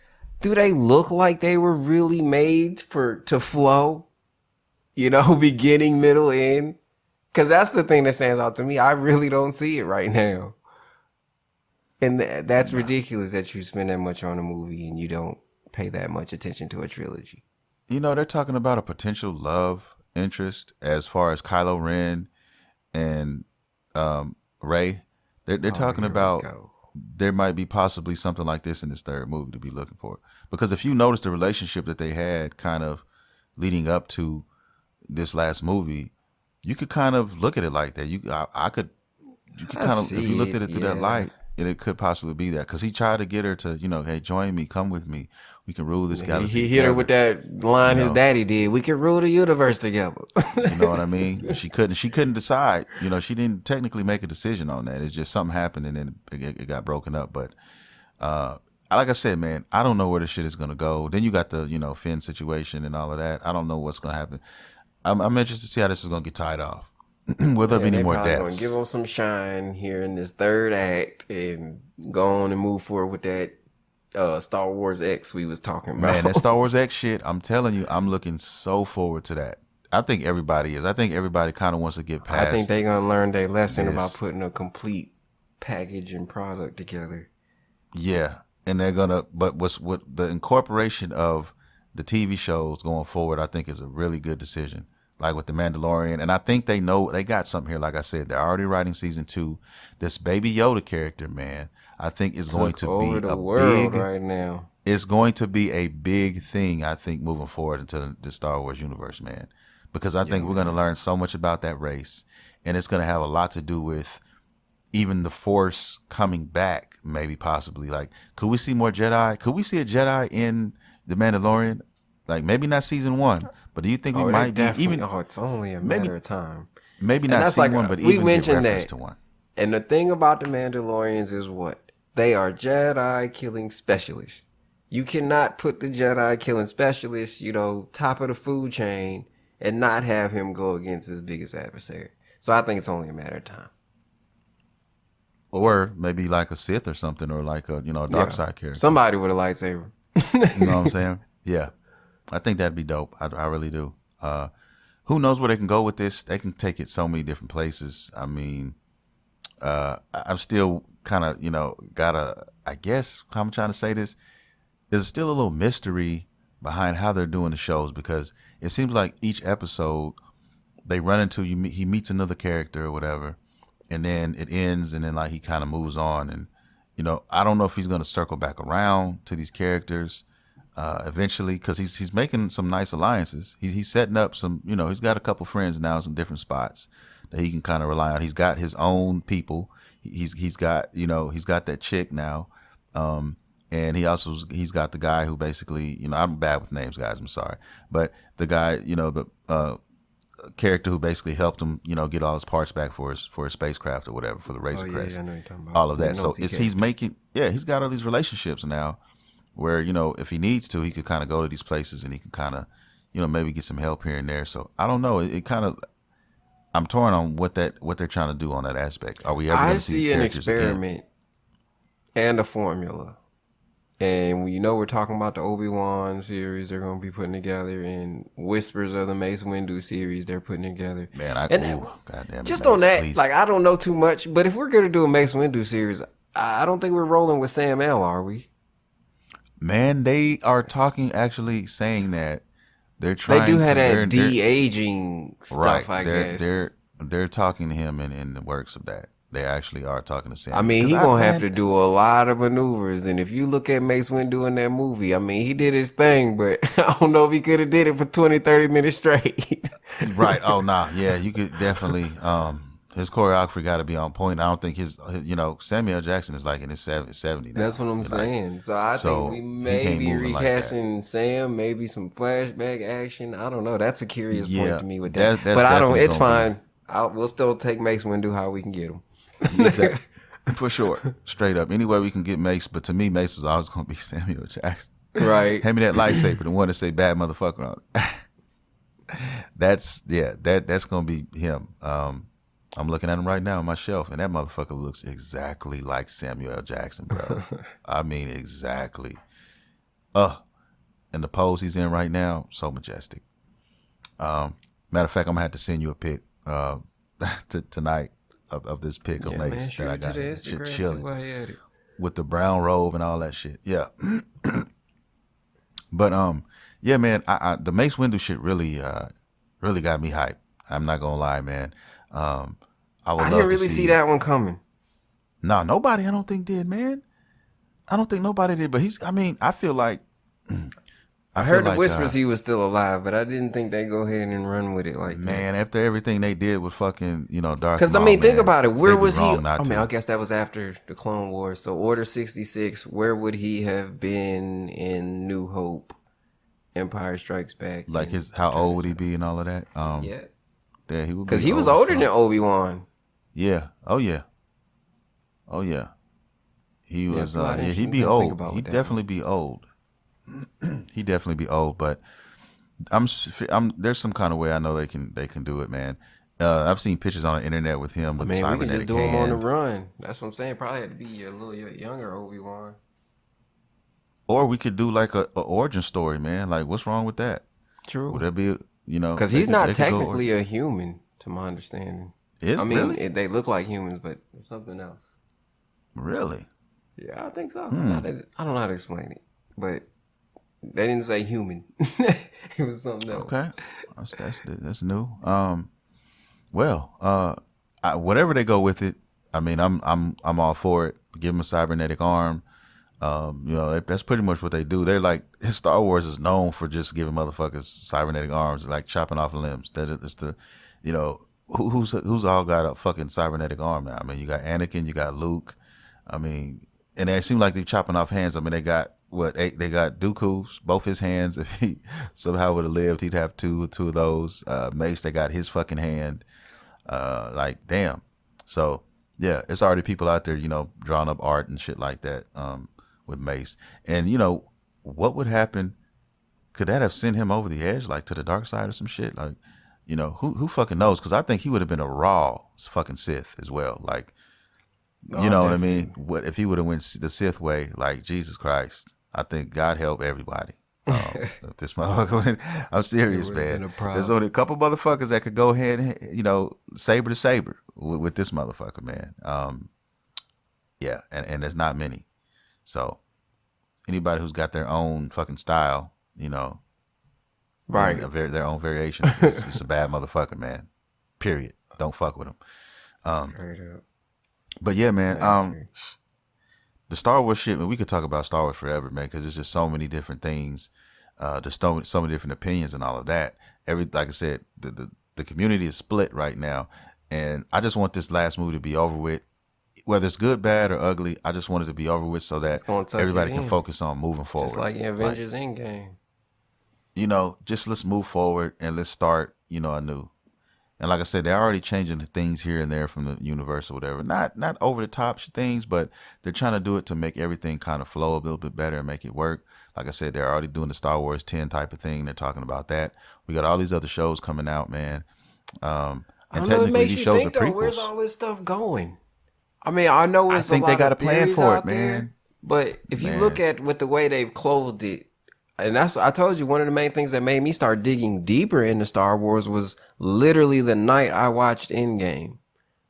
do they look like they were really made to flow? Beginning, middle, end. Because that's the thing that stands out to me. I really don't see it right now, and that's ridiculous that you spend that much on a movie and you don't pay that much attention to a trilogy. They're talking about a potential love interest as far as Kylo Ren and Rey. They're talking about there might be possibly something like this in this third movie to be looking for. Because if you notice the relationship that they had kind of leading up to this last movie, you could kind of look at it like that. You could kind of, if you looked at it through that light, and it could possibly be that. Because he tried to get her to, hey, join me, come with me. We can rule this galaxy. He hit her with that line his daddy did. We can rule the universe together. You know what I mean? She couldn't decide. She didn't technically make a decision on that. It's just something happened and then it got broken up. But like I said, man, I don't know where this shit is gonna go. Then you got the Finn situation and all of that. I don't know what's gonna happen. I'm interested to see how this is gonna get tied off. Will there be any more deaths? Gonna give them some shine here in this third act and go on and move forward with that Star Wars X we was talking about. Man, that Star Wars X shit, I'm telling you, I'm looking so forward to that. I think everybody is. I think everybody kind of wants to get past. I think they're gonna learn their lesson about putting a complete package and product together. Yeah, and they're gonna. But what the incorporation of the TV shows going forward, I think is a really good decision. Like with the Mandalorian, and I think they know they got something here. Like I said, they're already writing season 2. This Baby Yoda character, man, I think is going to be a big right now. It's going to be a big thing, I think, moving forward into the Star Wars universe, man. Because I think we're going to learn so much about that race, and it's going to have a lot to do with even the Force coming back, maybe possibly. Like, could we see more Jedi? Could we see a Jedi in the Mandalorian? Like, maybe not season 1, but do you think we might be even? Oh, it's only a matter of time. Maybe not season 1, but even we mentioned reference to one. And the thing about the Mandalorians is what? They are Jedi killing specialists. You cannot put the Jedi killing specialist, top of the food chain and not have him go against his biggest adversary. So I think it's only a matter of time. Or maybe like a Sith or something, or like a dark side character. Somebody with a You know what I'm saying? Yeah. I think that'd be dope. I really do. who knows where they can go with this? They can take it so many different places. I mean, I'm still kind of, I guess how I'm trying to say this, there's still a little mystery behind how they're doing the shows, because it seems like each episode they run into, he meets another character or whatever, and then it ends, and then like he kind of moves on, and I don't know if he's going to circle back around to these characters eventually, because he's making some nice alliances. He's setting up some, he's got a couple friends now in some different spots that he can kind of rely on. He's got his own people. He's got he's got that chick now, and he's got the guy who basically, I'm bad with names, guys. I'm sorry, but the guy, the character who basically helped him, get all his parts back for his spacecraft or whatever, for the Razor Crest, I know you're talking about. all of that. So he's got all these relationships now, where if he needs to, he could kind of go to these places and he can kind of, maybe get some help here and there. So I don't know. It kind of, I'm torn on what they're trying to do on that aspect. Are we ever going to see these characters again? I see an experiment and a formula. And we're talking about the Obi-Wan series they're going to be putting together, and Whispers of the Mace Windu series they're putting together. Man, goddamn. Just Mace, on that, please. like, I don't know too much, but if we're going to do a Mace Windu series, I don't think we're rolling with Sam L, are we? Man, they are actually saying that they're trying to... They do have that de-aging stuff, right, I guess. They're talking to him in the works of that. They actually are talking to Sam. I mean, he's going to have to do a lot of maneuvers. And if you look at Mace Windu in that movie, I mean, he did his thing, but I don't know if he could have did it for 20, 30 minutes straight. Right. Oh, nah. Yeah, you could definitely... his choreography got to be on point. I don't think Samuel Jackson is like in his 70 now. That's what I'm saying. So I think we may be recasting Sam, maybe some flashback action. I don't know. That's a curious point to me with that. But I don't. It's fine. We'll still take Mace Windu how we can get him. Exactly. For sure. Straight up. Any way we can get Mace, but to me, Mace is always going to be Samuel Jackson. Right. Hand me that lightsaber, the one that say bad motherfucker on it. That's going to be him. I'm looking at him right now on my shelf, and that motherfucker looks exactly like Samuel L. Jackson, bro. I mean, exactly. And the pose he's in right now, so majestic. Matter of fact, I'm going to have to send you a pic tonight of this pic of Mace that I got. Shit chilling with the brown robe and all that shit. Yeah. But yeah, man, the Mace Windu shit really got me hyped. I'm not gonna lie, man. I didn't really see that one coming. No, nobody I don't think did, man. I don't think nobody did, but I feel like I heard the whispers he was still alive, but I didn't think they'd go ahead and run with it like that. Man, after everything they did with fucking, Darth Maul. Because, I mean, think about it. Where was he? I guess that was after the Clone Wars. So, Order 66, where would he have been in New Hope, Empire Strikes Back? Like how old would he be and all of that? Yeah. Yeah, he would be. Because he was older than Obi-Wan. Yeah. Oh, yeah. He was, he'd be old. He'd definitely be old. He'd definitely be old, but there's some kind of way I know they can do it, man. I've seen pictures on the internet with him with cybernetic hand. We can just do him on the run. That's what I'm saying. Probably had to be a little younger Obi-Wan. Or we could do like a origin story, man. Like, what's wrong with that? True. Would that be, because he's not technically a human, to my understanding. Really? They look like humans, but there's something else. Really? Yeah, I think so. I don't know how to explain it, but they didn't say human. It was something else. Okay, that's new. Whatever they go with it, I mean, I'm all for it. Give him a cybernetic arm. That's pretty much what they do. They're like, Star Wars is known for just giving motherfuckers cybernetic arms, like chopping off limbs. That is the, who's all got a fucking cybernetic arm now? I mean, you got Anakin, you got Luke. I mean, and it seems like they're chopping off hands. I mean, they got they got Dooku's, both his hands. If he somehow would have lived, he'd have two of those. Mace, they got his fucking hand. Like, damn. So yeah, it's already people out there, drawing up art and shit like that. With Mace, and what would happen? Could that have sent him over the edge, like to the dark side or some shit? Like, who fucking knows? Because I think he would have been a raw fucking Sith as well. Like, you know what I mean? What if he would have went the Sith way? Like, Jesus Christ! I think God help everybody. If this motherfucker, I'm It serious, would have man. been a There's only a problem. couple motherfuckers that could go ahead and saber to saber with this motherfucker, man. Yeah, and there's not many. So anybody who's got their own fucking style, and Right. their own variation is a bad motherfucker, man. Period. Don't fuck with them. Straight up. But yeah, man. Nasty. The Star Wars shit, man. We could talk about Star Wars forever, man, because there's just so many different things. There's so many different opinions and all of that. Like I said, the community is split right now, and I just want this last movie to be over with. Whether it's good, bad, or ugly, I just want it to be over with so It's that gonna tuck it everybody can in. focus on moving Just forward. like in Like, Avengers Endgame. just let's move forward and let's start, anew. And like I said, they're already changing the things here and there from the universe or whatever. Not over the top things, but they're trying to do it to make everything kind of flow a little bit better and make it work. Like I said, they're already doing the Star Wars 10 type of thing. They're talking about that. We got all these other shows coming out, man. I And don't know. It technically, makes these you shows are think though. Where's prequels. all this stuff going? I mean, I know I it's a think they lot got a of plan theories for it, out there, man. but if you look Man, at with the way they've closed it, and that's I told you one of the main things that made me start digging deeper into Star Wars was literally the night I watched Endgame.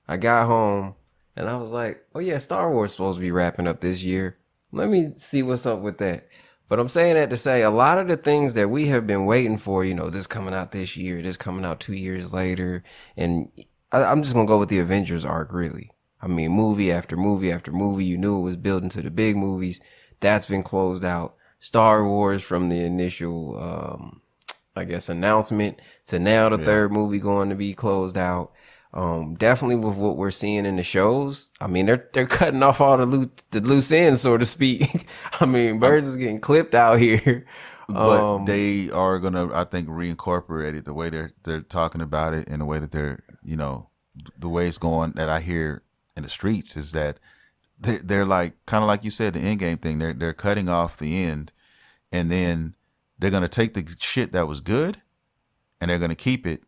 I got home and I was like, "Oh yeah, Star Wars is supposed to be wrapping up this year. Let me see what's up with that." But I'm saying that to say a lot of the things that we have been waiting for, this coming out this year, this coming out 2 years later, and I'm just gonna go with the Avengers arc, really. I mean, movie after movie after movie, you knew it was building to the big movies. That's been closed out. Star Wars from the initial, I guess, announcement to now the yeah. third movie going to be closed out. Definitely with what we're seeing in the shows. I mean, they're cutting off all the loose ends, so to speak. I mean, I'm, birds is getting clipped out here. but they are gonna, I think, reincorporate it the way they're talking about it and the way that they're, the way it's going that I hear in the streets is that they're like kind of like you said, the end game thing. They're cutting off the end, and then they're gonna take the shit that was good, and they're gonna keep it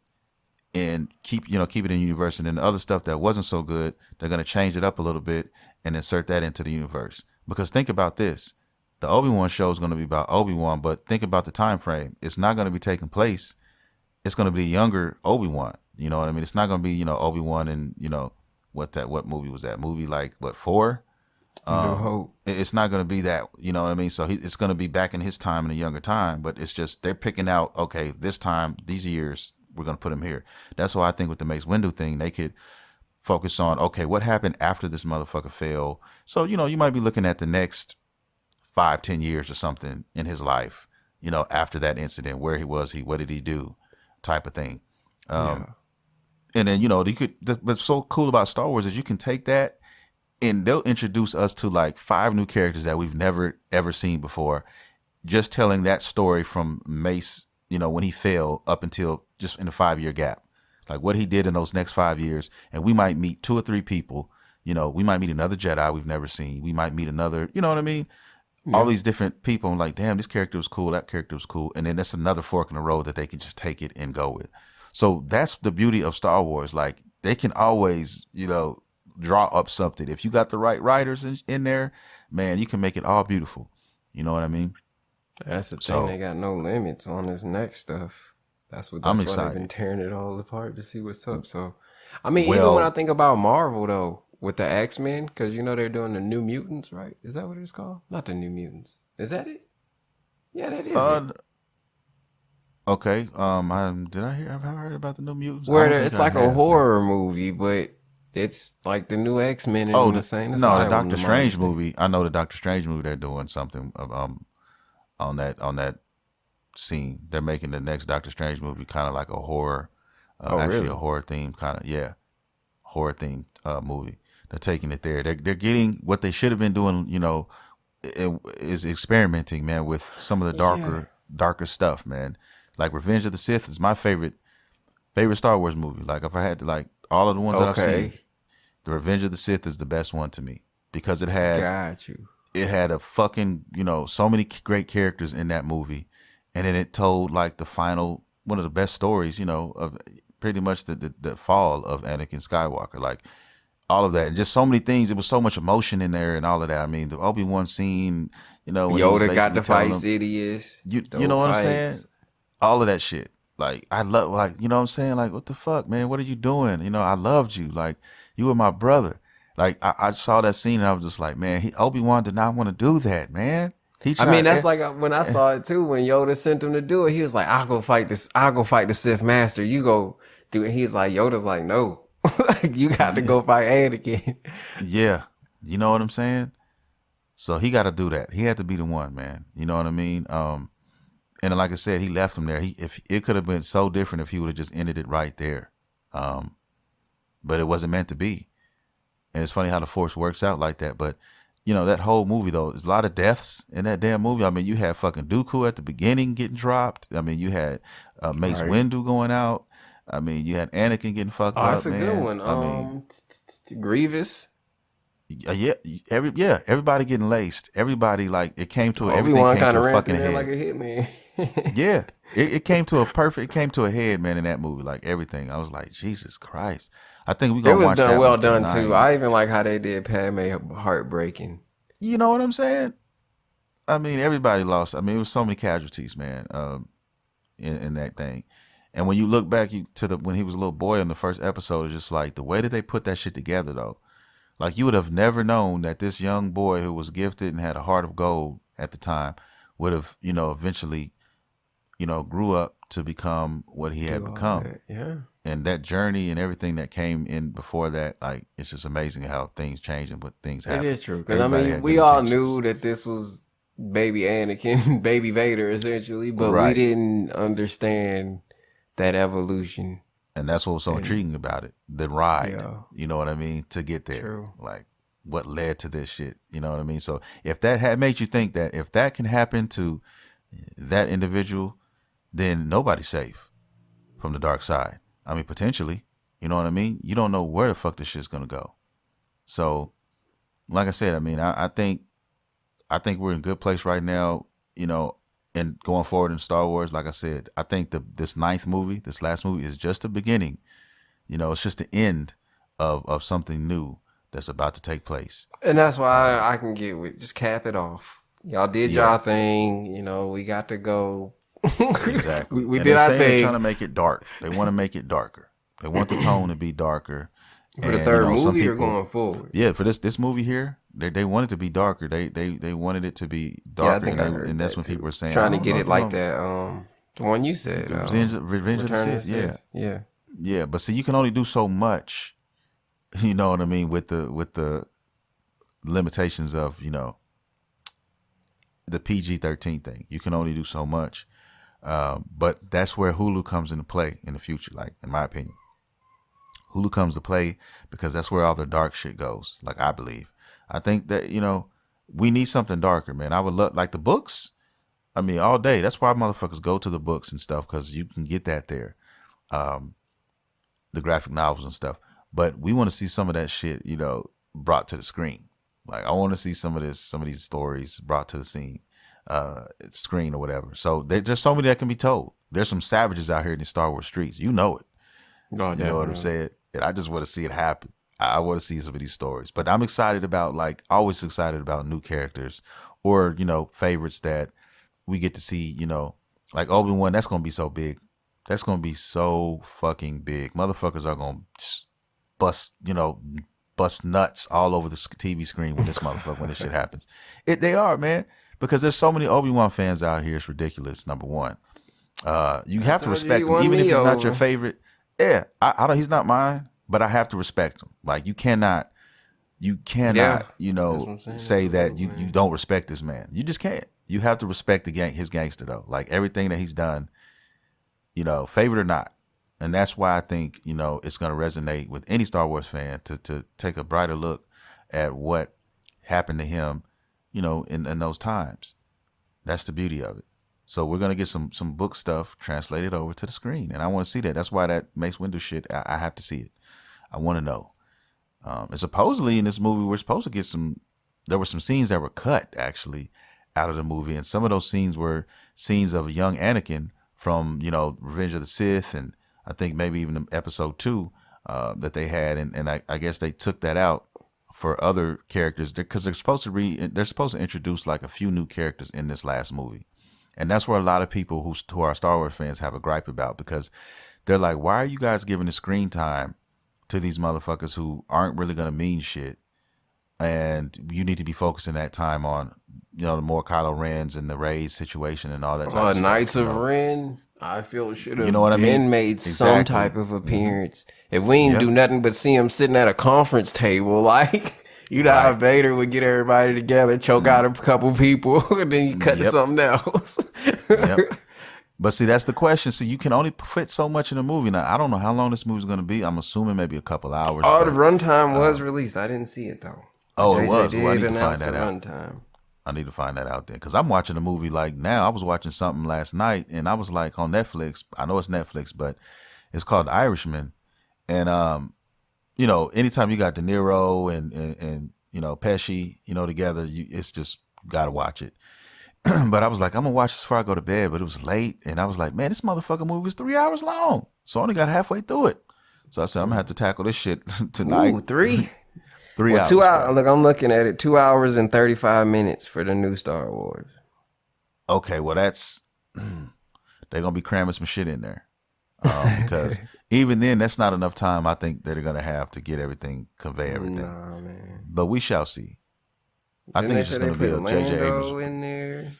and keep it in the universe, and then the other stuff that wasn't so good, they're gonna change it up a little bit and insert that into the universe. Because think about this: the Obi-Wan show is gonna be about Obi-Wan, but think about the time frame. It's not gonna be taking place. It's gonna be younger Obi-Wan. You know what I mean? It's not gonna be Obi-Wan and what movie was that? Movie like what 4? New Hope. It's not going to be that, you know what I mean? So it's going to be back in his time in a younger time, but it's just they're picking out, okay, this time, these years, we're going to put him here. That's why I think with the Mace Windu thing, they could focus on, okay, what happened after this motherfucker fell? So, you might be looking at the next 5-10 years or something in his life, after that incident, where he was, what did he do type of thing. Yeah. And then, what's so cool about Star Wars is you can take that and they'll introduce us to like 5 new characters that we've never ever seen before, just telling that story from Mace, when he fell up until just in a 5-year gap, like what he did in those next 5 years. And we might meet 2 or 3 people, we might meet another Jedi we've never seen. We might meet another, you know what I mean? All Yeah. these different people. I'm like, damn, this character was cool. That character was cool. And then that's another fork in the road that they can just take it and go with. So that's the beauty of Star Wars. Like they can always, draw up something. If you got the right writers in there, man, you can make it all beautiful. You know what I mean? That's the thing. They So got no limits on this next stuff. That's I'm why they've been excited. tearing it all apart to see what's up. So, I mean, even when I Well, think about Marvel though, with the X-Men, because they're doing the New Mutants, right? Is that what it's called? Not the New Mutants. Is that it? Yeah, that is it. uh, okay. Have I heard about the New Mutants? I Where don't think it's I like a have, man. horror movie, but it's like the new X-Men Oh, in the same no, the asylum. Doctor The mind Strange thing. movie. I know the Doctor Strange movie. They're doing something on that scene. They're making the next Doctor Strange movie kind of like a horror, Oh, actually a really? horror theme kind of horror themed movie. They're taking it there. They're getting what they should have been doing. Is experimenting, man, with some of the Yeah. darker stuff, man. Like Revenge of the Sith is my favorite Star Wars movie. Like if I had to like all of the ones that I've seen, Okay. the Revenge of the Sith is the best one to me because Got you. it had a fucking so many great characters in that movie, and then it told like the final one of the best stories of pretty much the fall of Anakin Skywalker. Like all of that, and just so many things. It was so much emotion in there and all of that. I mean, the Obi-Wan scene, when he was Yoda got basically to telling fight him, Sidious. you know what I'm saying? All of that shit. Like, I love, like, you know what I'm saying? Like, what the fuck, man? What are you doing? I loved you. Like, you were my brother. Like, I saw that scene and I was just like, man, Obi-Wan did not want to do that, man. He I mean, tried. that's like when I saw it too. When Yoda sent him to do it, he was like, "I'll go fight this. I'll go fight the Sith Master. You go do it." He's like, Yoda's like, "No, like, you got to go fight Anakin." Yeah. You know what I'm saying? So he got to do that. He had to be the one, man. You know what I mean? And like I said, he left him there. If it could have been so different if he would have just ended it right there. But it wasn't meant to be. And it's funny how the Force works out like that. But, that whole movie, though, there's a lot of deaths in that damn movie. I mean, you had fucking Dooku at the beginning getting dropped. I mean, you had Mace Windu going out. I mean, you had Anakin getting fucked up, That's a man. good one. I mean, Grievous. Everybody getting laced. Everybody, like, it came to everything Obi-Wan came to a ran fucking through there head. like a hitman. Yeah, it came to it came to a head, man, in that movie. Like, everything, I was like, Jesus Christ. I think we It gonna was watch done that well one done tonight. too. I even like how they did Padme heartbreaking. You know what I'm saying? I mean, everybody lost. I mean, it was so many casualties, man, in that thing. And when you look back when he was a little boy in the first episode, it's just like the way that they put that shit together, though. Like, you would have never known that this young boy who was gifted and had a heart of gold at the time would have, eventually, grew up to become what he had become. Yeah. And that journey and everything that came in before that, like, it's just amazing how things change and what things happen. It is true. Because, Everybody had we good all intentions. knew that this was baby Anakin, baby Vader, essentially, but we Right. didn't understand that evolution. And that's what was so intriguing about it. The ride, Yeah. you know what I mean, to get there. True. Like, what led to this shit, you know what I mean? So if that had made you think that if that can happen to that individual, then nobody's safe from the dark side. I mean, potentially, you know what I mean? You don't know where the fuck this shit's gonna go. So, like I said, I mean, I think we're in a good place right now, and going forward in Star Wars. Like I said, I think this last movie is just the beginning. It's just the end of something new that's about to take place. And that's why I can get with just cap it off. Y'all did y'all thing. We got to go. Exactly. we And did they're our saying thing. they're trying to make it dark. They want to make it darker. They want the tone to be darker. For the third movie or going forward? Yeah, for this movie here, they want it to be darker. They wanted it to be darker, and that's when people were saying, trying to get it like that. The one you said, Revenge of the Sith. Yeah. But see, you can only do so much. You know what I mean, with the limitations of the PG-13 thing. You can only do so much. But that's where Hulu comes into play in the future, like, in my opinion. Hulu comes to play because that's where all the dark shit goes, like, I believe. I think that, we need something darker, man. I would love, like, the books. I mean, all day. That's why motherfuckers go to the books and stuff, because you can get that there. The graphic novels and stuff. But we want to see some of that shit, brought to the screen. Like, I want to see some of these stories brought to the screen or whatever. So there's so many that can be told. There's some savages out here in the Star Wars streets. You know it. Oh, you know what I'm saying? And I just want to see it happen. I want to see some of these stories. But I'm excited about, like, always excited about new characters or, favorites that we get to see, like Obi-Wan. That's going to be so big. That's going to be so fucking big. Motherfuckers are going to bust nuts all over the TV screen with this motherfucker when this shit happens. They are, man, because there's so many Obi-Wan fans out here. It's ridiculous. Number one, you have to respect him, even if he's not your favorite. Yeah, I don't. He's not mine, but I have to respect him. Like, you cannot, say that you don't respect this man. You just can't. You have to respect his gangster, though. Like, everything that he's done, favorite or not. And that's why I think, it's going to resonate with any Star Wars fan to take a brighter look at what happened to him, in those times. That's the beauty of it. So we're going to get some book stuff translated over to the screen. And I want to see that. That's why that Mace Windu shit, I have to see it. I want to know. And supposedly in this movie, we're supposed to get there were some scenes that were cut, actually, out of the movie. And some of those scenes were scenes of young Anakin from, Revenge of the Sith, and I think maybe even episode 2. that they had, and I guess they took that out for other characters because they're supposed to introduce like a few new characters in this last movie, and that's where a lot of people who are Star Wars fans have a gripe about, because they're like, why are you guys giving the screen time to these motherfuckers who aren't really gonna mean shit, and you need to be focusing that time on, you know, the more Kylo Ren's and the Rey's situation and all that type of stuff. Knights of Ren, I feel should have made some Exactly. type of appearance. If we ain't do nothing but see him sitting at a conference table, like, you know how Vader would get everybody together, choke out a couple people, and then you cut to something else. But see, that's the question. See, you can only fit so much in a movie. Now, I don't know how long this movie's going to be. I'm assuming maybe a couple hours. Oh, the runtime was released. I didn't see it, though. Oh, JJ it was? did Well, I need to find announce that the out. runtime. I need to find that out then, because I'm watching a movie like now. I was watching something last night, and I was like on Netflix. I know it's Netflix, but it's called The Irishman. And you know, anytime you got De Niro and you know, Pesci, you know, together, it's just gotta watch it. But I was like, I'm gonna watch this before I go to bed. But it was late, and I was like, man, this motherfucking movie is 3 hours long. So I only got halfway through it. So I said, I'm gonna have to tackle this shit tonight. Ooh, 3? 3 hours. 2 hours. Look, I'm looking at it. 2 hours and 35 minutes for the new Star Wars. Okay, well that's they're gonna be cramming some shit in there, because even then, that's not enough time. I think that they're gonna have to get everything, convey everything. Nah, man. But we shall see. I think it's just gonna be a J.J. Abrams in there.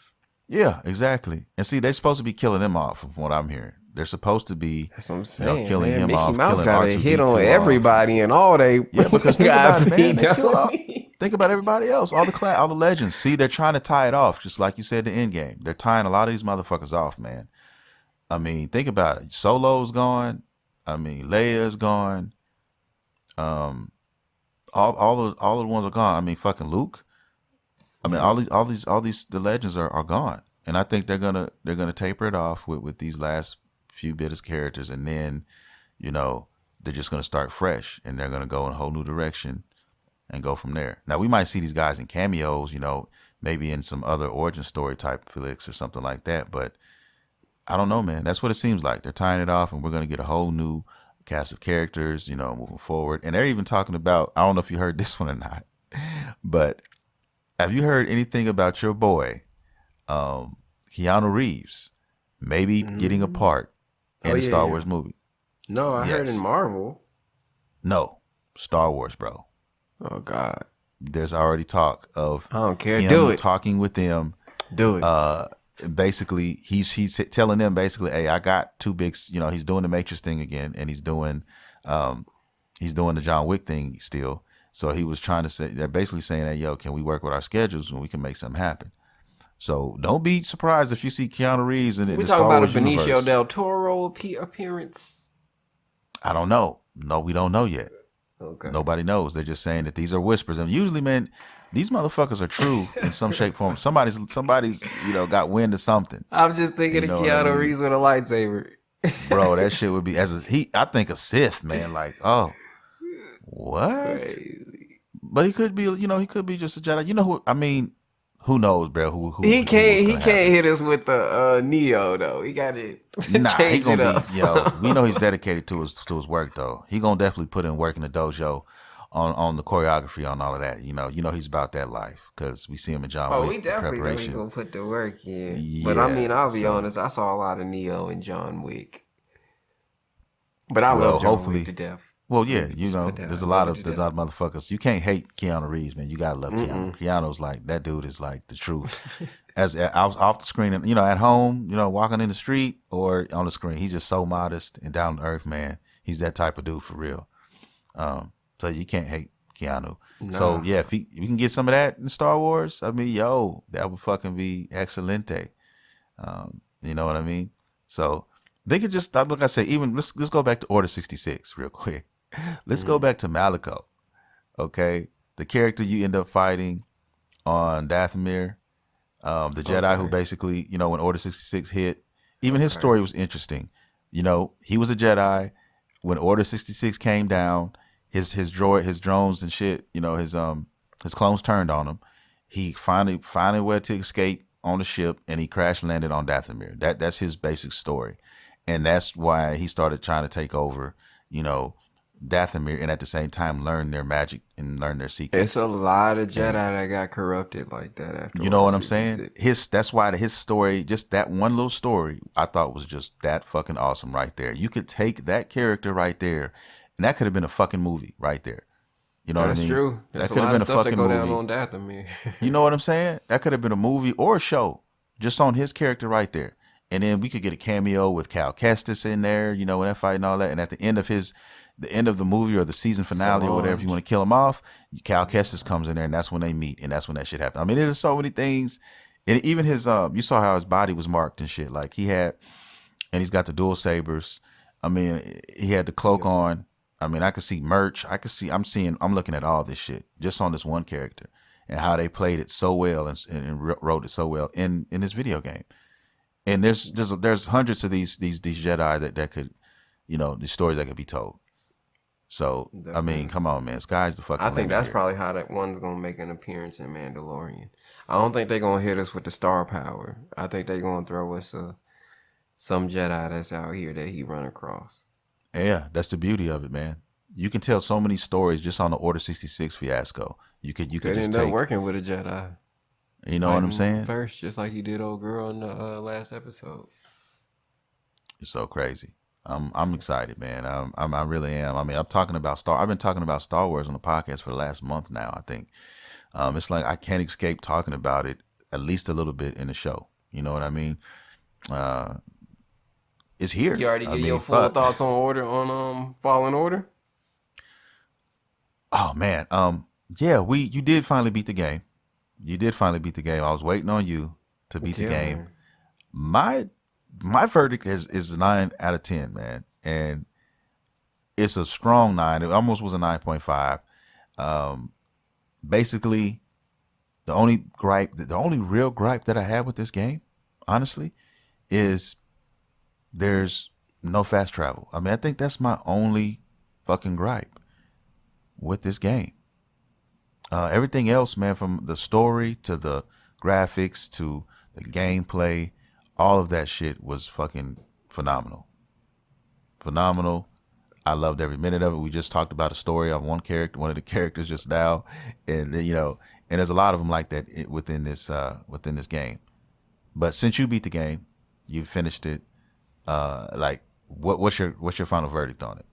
Yeah, exactly. And see, they're supposed to be killing him off, from what I'm hearing. They're supposed to be, That's what I'm saying. killing man. him Mickey off, Mouse killing got a R2D2 hit on off. everybody and all they. Yeah, because think about it, man. They got killed all, beat. think about everybody else, all the legends. See, they're trying to tie it off, just like you said, the end game. They're tying a lot of these motherfuckers off, man. I mean, think about it. Solo's gone. I mean, Leia's gone. All the ones are gone. I mean, fucking Luke. I mean, all these the legends are gone, and I think they're gonna taper it off with these last few bit of characters, and then, you know, they're just gonna start fresh, and they're gonna go in a whole new direction and go from there. Now we might see these guys in cameos, you know, maybe in some other origin story type flicks or something like that, but I don't know, man. That's what it seems like. They're tying it off, and we're gonna get a whole new cast of characters, you know, moving forward. And they're even talking about, I don't know if you heard this one or not, but have you heard anything about your boy, Keanu Reeves, maybe getting a part in a Star Wars movie? No, I heard in Marvel. No, Star Wars, bro. Oh God. There's already talk of I don't care. him Do it. talking with them. Do it. Basically, he's telling them basically, hey, I got too big. You know, he's doing the Matrix thing again, and he's doing the John Wick thing still. So he was trying to say, they're basically saying that, yo, can we work with our schedules and we can make something happen? So don't be surprised if you see Keanu Reeves in the Star Wars universe. We talking about a Benicio del Toro appearance? I don't know. No, we don't know yet. Okay. Nobody knows. They're just saying that these are whispers. And usually, man, these motherfuckers are true in some shape, form. Somebody's, you know, got wind of something. I'm just thinking You know of what I Keanu mean? Reeves with a lightsaber. Bro, that shit would be I think a Sith, man. Like, oh, what? Crazy. But he could be, you know, he could be just a Jedi. You know who? I mean, who knows, bro? Who He can't what's gonna happen. hit us with the Neo though. He got to Nah, he change it gonna up. be, yo. We know he's dedicated to his work though. He gonna definitely put in work in the dojo on the choreography, on all of that. You know he's about that life, because we see him in John Wick. We definitely know he's preparation. gonna put the work in. Yeah, But I mean, I'll be so- honest. I saw a lot of Neo in John Wick. But I Well, love John hopefully- Wick to death. Well, yeah, you know, But, there's a lot of to motherfuckers. You can't hate Keanu Reeves, man. You gotta love Keanu. Keanu's like, that dude is like the truth. As off the screen, and you know, at home, you know, walking in the street or on the screen, he's just so modest and down to earth, man. He's that type of dude for real. So you can't hate Keanu. So yeah, if we can get some of that in Star Wars, I mean, yo, that would fucking be excelente. You know what I mean? So they could just, like I said, even let's go back to Order 66 real quick. Let's go back to Malako. Okay, the character you end up fighting on Dathomir, the Jedi who basically, you know, when Order 66 hit, even his story was interesting. You know, he was a Jedi. When Order 66 came down, his drones and shit, you know, his clones turned on him. He finally went to escape on the ship, and he crash landed on Dathomir. That's his basic story, and that's why he started trying to take over, you know, Dathomir and at the same time learn their magic and learn their secrets. It's a lot of Jedi that got corrupted like that after. You know what I'm saying? 66. That's why his story, just that one little story, I thought was just that fucking awesome right there. You could take that character right there, and that could have been a fucking movie right there. You know what I mean? That's true. There's That could have been a fucking go movie. down on Dathomir. You know what I'm saying? That could have been a movie or a show just on his character right there. And then we could get a cameo with Cal Kestis in there, you know, in that fight and all that. And at the end of the movie or the season finale or whatever, if you want to kill him off, Cal Kestis comes in there, and that's when they meet, and that's when that shit happens. I mean, there's so many things. And even his you saw how his body was marked and shit. Like he's got the dual sabers. I mean, he had the cloak on. I mean, I could see merch. I'm looking at all this shit just on this one character and how they played it so well and wrote it so well in this video game. And there's hundreds of these Jedi that could, you know, these stories that could be told. So definitely. I mean, come on, man, sky's the fucking limit. I think that's here. probably how that one's gonna make an appearance in Mandalorian. I don't think they're gonna hit us with the star power. I think they're gonna throw us some Jedi that's out here that he run across. Yeah, that's the beauty of it, man. You can tell so many stories just on the Order 66 fiasco. You could just end up working with a Jedi. You know what I'm saying? First, just like you did old girl in the last episode. It's so crazy. I'm excited, man. I really am. I mean, I've been talking about Star Wars on the podcast for the last month now, I think. It's like I can't escape talking about it at least a little bit in the show. You know what I mean? It's here. You already get your full thoughts on Fallen Order? Oh man. Yeah, you did finally beat the game. You did finally beat the game. I was waiting on you to beat the game. My verdict is 9 out of 10, man. And it's a strong 9. It almost was a 9.5. Basically, the only real gripe that I had with this game, honestly, is there's no fast travel. I mean, I think that's my only fucking gripe with this game. Everything else, man, from the story to the graphics to the gameplay, all of that shit was fucking phenomenal. Phenomenal. I loved every minute of it. We just talked about a story of one of the characters just now, and you know, and there's a lot of them like that within this game. But since you beat the game, you finished it. Like, what's your final verdict on it?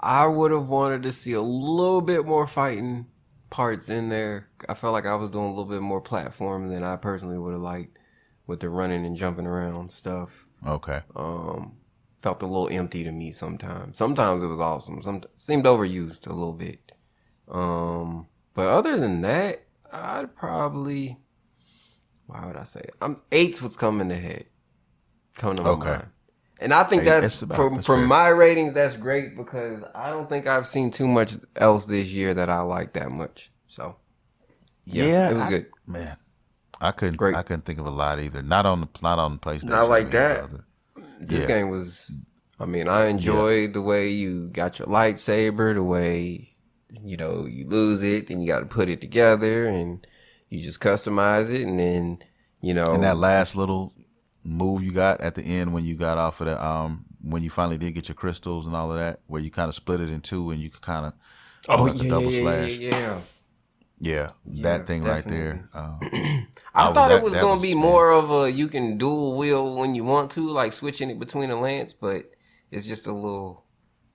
I would have wanted to see a little bit more fighting parts in there. I felt like I was doing a little bit more platform than I personally would have liked with the running and jumping around stuff. Okay. Felt a little empty to me sometimes. Sometimes it was awesome. Seemed overused a little bit. But other than that, I'd probably, why would I say it? 8's what's coming ahead. Coming to my mind. And I think that's from my ratings, that's great because I don't think I've seen too much else this year that I like that much. So yeah, it was good. Man, I couldn't think of a lot either. Not on the PlayStation. Not like that. This game was. I mean, I enjoyed the way you got your lightsaber, the way you lose it and you got to put it together and you just customize it, and then and that last little move you got at the end when you got off of the when you finally did get your crystals and all of that, where you kind of split it in two and you could kind of double slash. Yeah, that thing definitely. right there. I thought it was going to be more of a you can dual wield when you want to, like switching it between a lance, but it's just a little,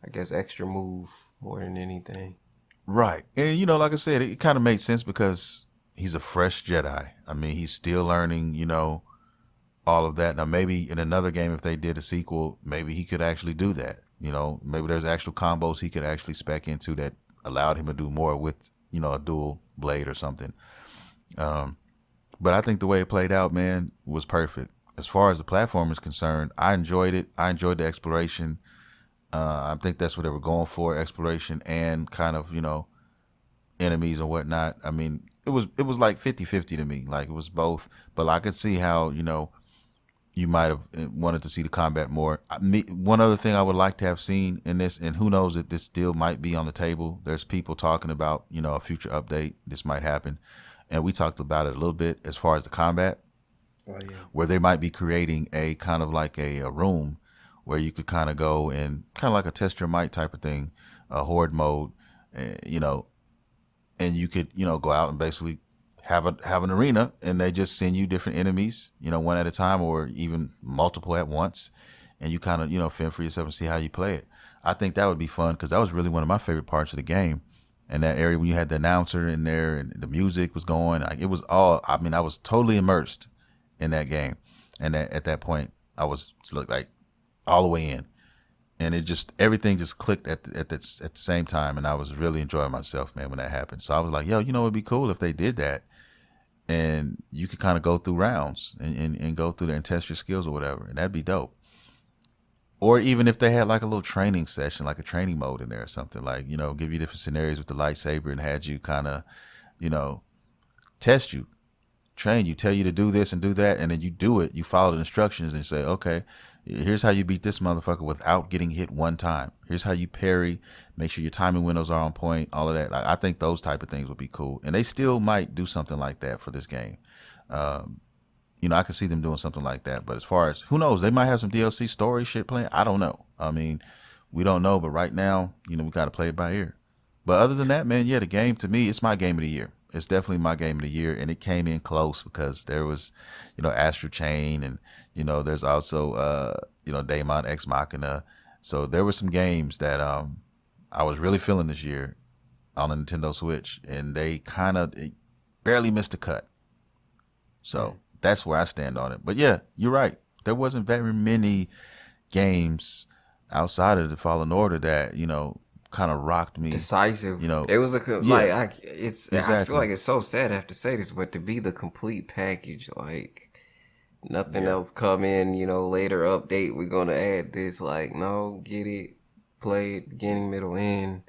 I guess, extra move more than anything. Right. And, like I said, it kind of made sense because he's a fresh Jedi. I mean, he's still learning, all of that. Now, maybe in another game, if they did a sequel, maybe he could actually do that. Maybe there's actual combos he could actually spec into that allowed him to do more with, a dual blade or something. But I think the way it played out, man, was perfect. As far as the platform is concerned, I enjoyed it. I enjoyed the exploration. I think that's what they were going for, exploration and kind of, enemies and whatnot. I mean, it was like 50-50 to me. Like, it was both. But I could see how, you might have wanted to see the combat more. One other thing I would like to have seen in this, and who knows if this still might be on the table. There's people talking about, a future update. This might happen. And we talked about it a little bit as far as the combat, where they might be creating a kind of like a room where you could kind of go and kind of like a test your might type of thing, a horde mode, you know, and you could, you know, go out and basically have an arena, and they just send you different enemies, you know, one at a time or even multiple at once, and you kind of, you know, fend for yourself and see how you play it. I think that would be fun because that was really one of my favorite parts of the game. And that area when you had the announcer in there and the music was going, like, it was all. I mean, I was totally immersed in that game, and at that point, I was like all the way in, and it just everything just clicked at the same time, and I was really enjoying myself, man, when that happened. So I was like, yo, you know, it'd be cool if they did that, and you could kind of go through rounds and go through there and test your skills or whatever, and that'd be dope. Or even if they had like a little training session, like a training mode in there or something, like, you know, give you different scenarios with the lightsaber and had you kind of, you know, test you, train you, tell you to do this and do that, and then you do it, you follow the instructions and say, okay, here's how you beat this motherfucker without getting hit one time. Here's how you parry, make sure your timing windows are on point, all of that. Like, I think those type of things would be cool. And they still might do something like that for this game. You know, I could see them doing something like that. But as far as, who knows, they might have some DLC story shit playing. I don't know. I mean, we don't know. But right now, you know, we got to play it by ear. But other than that, man, yeah, the game, to me, it's my game of the year. It's definitely my game of the year. And it came in close because there was, you know, Astral Chain, and, you know, there's also, you know, Daemon X Machina. So there were some games that I was really feeling this year on the Nintendo Switch. And they kind of barely missed a cut. So that's where I stand on it. But yeah, you're right. There wasn't very many games outside of the Fallen Order that, you know, kind of rocked me. Decisive. You know, it was I exactly. feel like it's so sad I have to say this, but to be the complete package, like nothing else come in, you know, later update, we're gonna add this. Like, no, get it, play it, beginning, middle, end.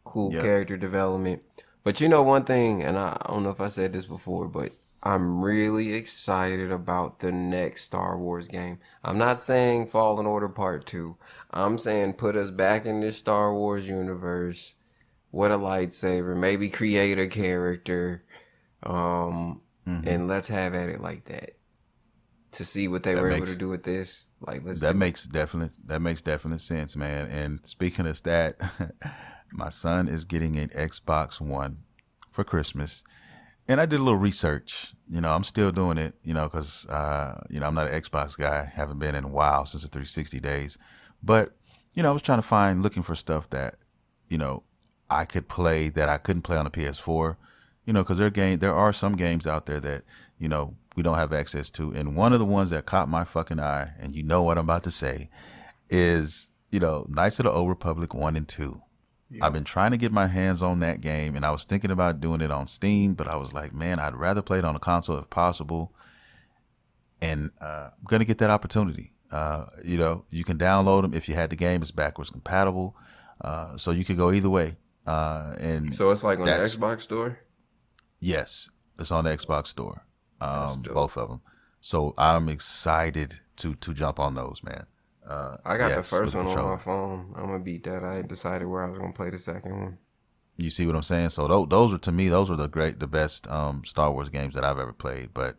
Cool character development. But you know one thing, and I don't know if I said this before, but I'm really excited about the next Star Wars game. I'm not saying Fallen Order Part 2. I'm saying put us back in this Star Wars universe with a lightsaber, maybe create a character, and let's have at it like that. To see what they were able to do with this. Like, that makes definite sense, man. And speaking of that, my son is getting an Xbox One for Christmas. And I did a little research. You know, I'm still doing it, you know, because, you know, I'm not an Xbox guy. Haven't been in a while, since the 360 days. But, you know, I was looking for stuff that, you know, I could play that I couldn't play on the PS4. You know, because there are some games out there that, you know, we don't have access to. And one of the ones that caught my fucking eye, and you know what I'm about to say, is, you know, Knights of the Old Republic 1 and 2. I've been trying to get my hands on that game, and I was thinking about doing it on Steam, but I was like, man, I'd rather play it on a console if possible. And I'm going to get that opportunity. You know, you can download them. If you had the game, it's backwards compatible. So you could go either way. And so it's like on the Xbox store? Yes, it's on the Xbox store. Both of them. So I'm excited to jump on those, man. I got the first one on my phone. I'm gonna beat that. I decided where I was gonna play the second one. You see what I'm saying? So those were, to me, those were the best Star Wars games that I've ever played. But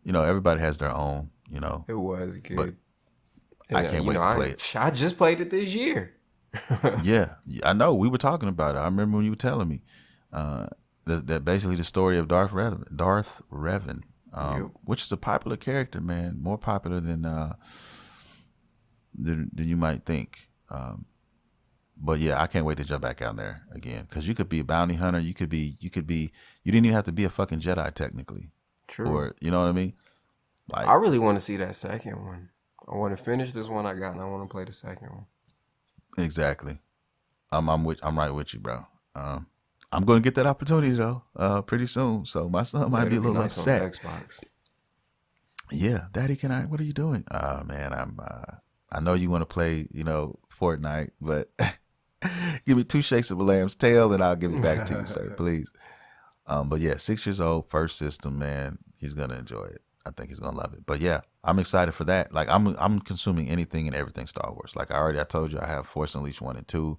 you know, everybody has their own. You know, it was good. But I can't wait to play it. I just played it this year. Yeah, I know. We were talking about it. I remember when you were telling me that basically the story of Darth Revan, which is a popular character, man, more popular than you might think. But yeah, I can't wait to jump back out there again, because you could be a bounty hunter. You didn't even have to be a fucking Jedi technically. True. Or, you know what I mean? Like, I really want to see that second one. I want to finish this one I got, and I want to play the second one. Exactly. I'm right with you, bro. I'm going to get that opportunity though, pretty soon. So my son might be a little upset. On Xbox. Yeah, Daddy, what are you doing? Man, I know you want to play, you know, Fortnite, but give me 2 shakes of a lamb's tail and I'll give it back to you, sir, please. But yeah, 6 years old, first system, man. He's gonna enjoy it. I think he's gonna love it. But yeah, I'm excited for that. Like, I'm consuming anything and everything Star Wars. Like I told you, I have Force Unleashed 1 and 2.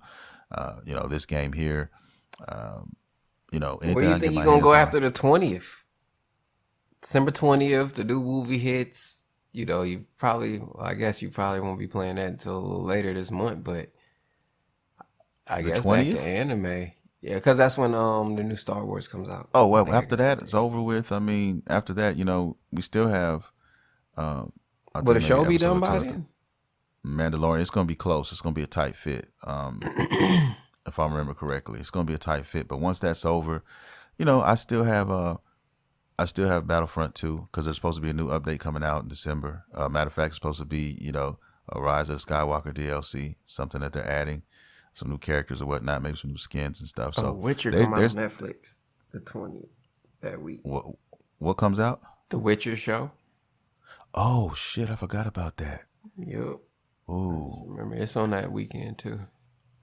You know, this game here. You know, anything. Where do you think you're gonna go after the 20th? December 20th, the new movie hits. you probably, well, I guess you probably won't be playing that until a little later this month, but I The guess back to 20th? anime. Yeah, because that's when the new Star Wars comes out. Oh well, Later after this that year. it's over with. I mean, after that, we still have. I Will think the maybe show be episode done or two by of the then? Mandalorian. It's gonna be close. It's gonna be a tight fit. If I remember correctly, it's gonna be a tight fit. But once that's over, I still have Battlefront 2 because there's supposed to be a new update coming out in December. Matter of fact, it's supposed to be a Rise of the Skywalker DLC, something that they're adding, some new characters or whatnot, maybe some new skins and stuff. Oh, So Witcher there, come out on there's Netflix the 20th that week. what comes out. The Witcher show. Oh shit, I forgot about that. Yep. Ooh. Remember, it's on that weekend too.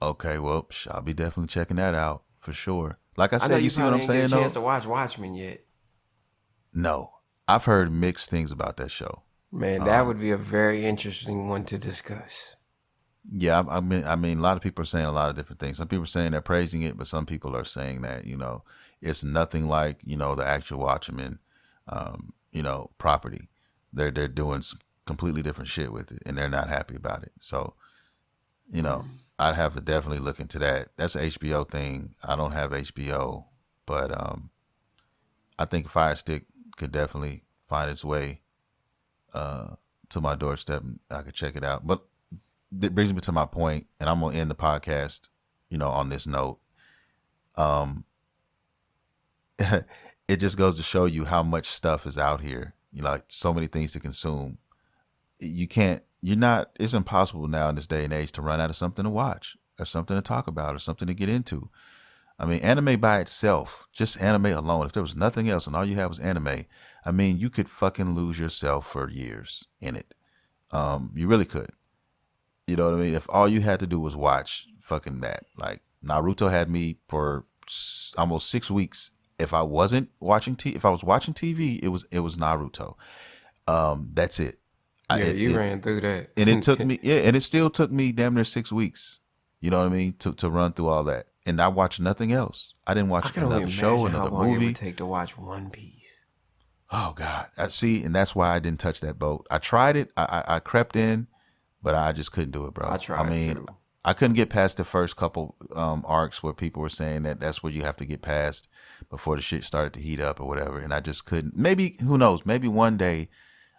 Okay, well, I'll be definitely checking that out for sure. Like I I know said, you you see what probably I'm didn't get saying a though? chance to watch Watchmen yet. No, I've heard mixed things about that show. Man, that would be a very interesting one to discuss. Yeah, I mean, a lot of people are saying a lot of different things. Some people are saying they're praising it, but some people are saying that it's nothing like the actual Watchmen, property. They're doing some completely different shit with it, and they're not happy about it. So, I'd have to definitely look into that. That's an HBO thing. I don't have HBO, but I think Fire Stick could definitely find its way to my doorstep, and I could check it out. But it brings me to my point, and I'm gonna end the podcast, on this note. It just goes to show you how much stuff is out here. Like so many things to consume. It's impossible now in this day and age to run out of something to watch or something to talk about or something to get into. I mean, anime by itself, just anime alone, if there was nothing else and all you had was anime, I mean, you could fucking lose yourself for years in it. You really could. You know what I mean? If all you had to do was watch fucking that. Like, Naruto had me for almost 6 weeks. If I wasn't watching if I was watching TV, it was Naruto. That's it. Yeah, you ran through that. And it took me, and it still took me damn near 6 weeks. You know what I mean? To run through all that. And I watched nothing else. I didn't watch another show, another how long it movie. would take to watch One Piece. Oh God. I see, and that's why I didn't touch that boat. I tried it. I crept in, but I just couldn't do it, bro. I tried too. I couldn't get past the first couple arcs where people were saying that that's where you have to get past before the shit started to heat up or whatever. And I just couldn't. Maybe, who knows? Maybe one day.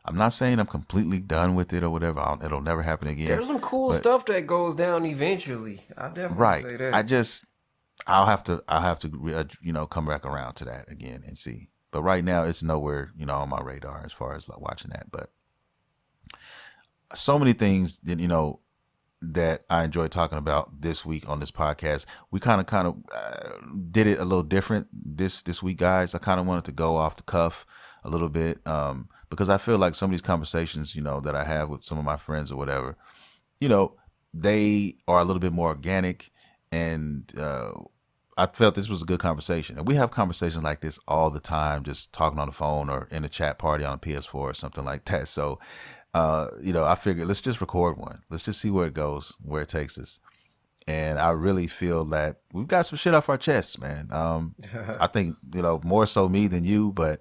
I'm not saying I'm completely done with it or whatever. It'll never happen again. There's some cool stuff that goes down eventually. I definitely say that. I'll have to come back around to that again and see. But right now, it's nowhere, on my radar as far as like watching that. But so many things that that I enjoyed talking about this week on this podcast. We kind of did it a little different this week, guys. I kind of wanted to go off the cuff a little bit because I feel like some of these conversations, that I have with some of my friends or whatever, they are a little bit more organic, and I felt this was a good conversation. And we have conversations like this all the time, just talking on the phone or in a chat party on a PS4 or something like that. So, I figured let's just record one. Let's just see where it goes, where it takes us. And I really feel that we've got some shit off our chests, man. I think, more so me than you, but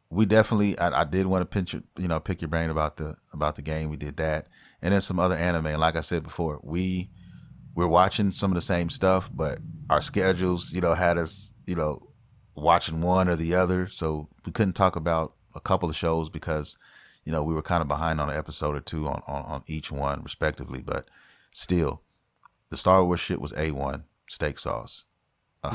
we definitely, I did want to pick your brain about the game. We did that. And then some other anime. And like I said before, we're watching some of the same stuff, but our schedules, had us, watching one or the other. So we couldn't talk about a couple of shows because, we were kind of behind on an episode or two on each one respectively. But still, the Star Wars shit was A1 steak sauce.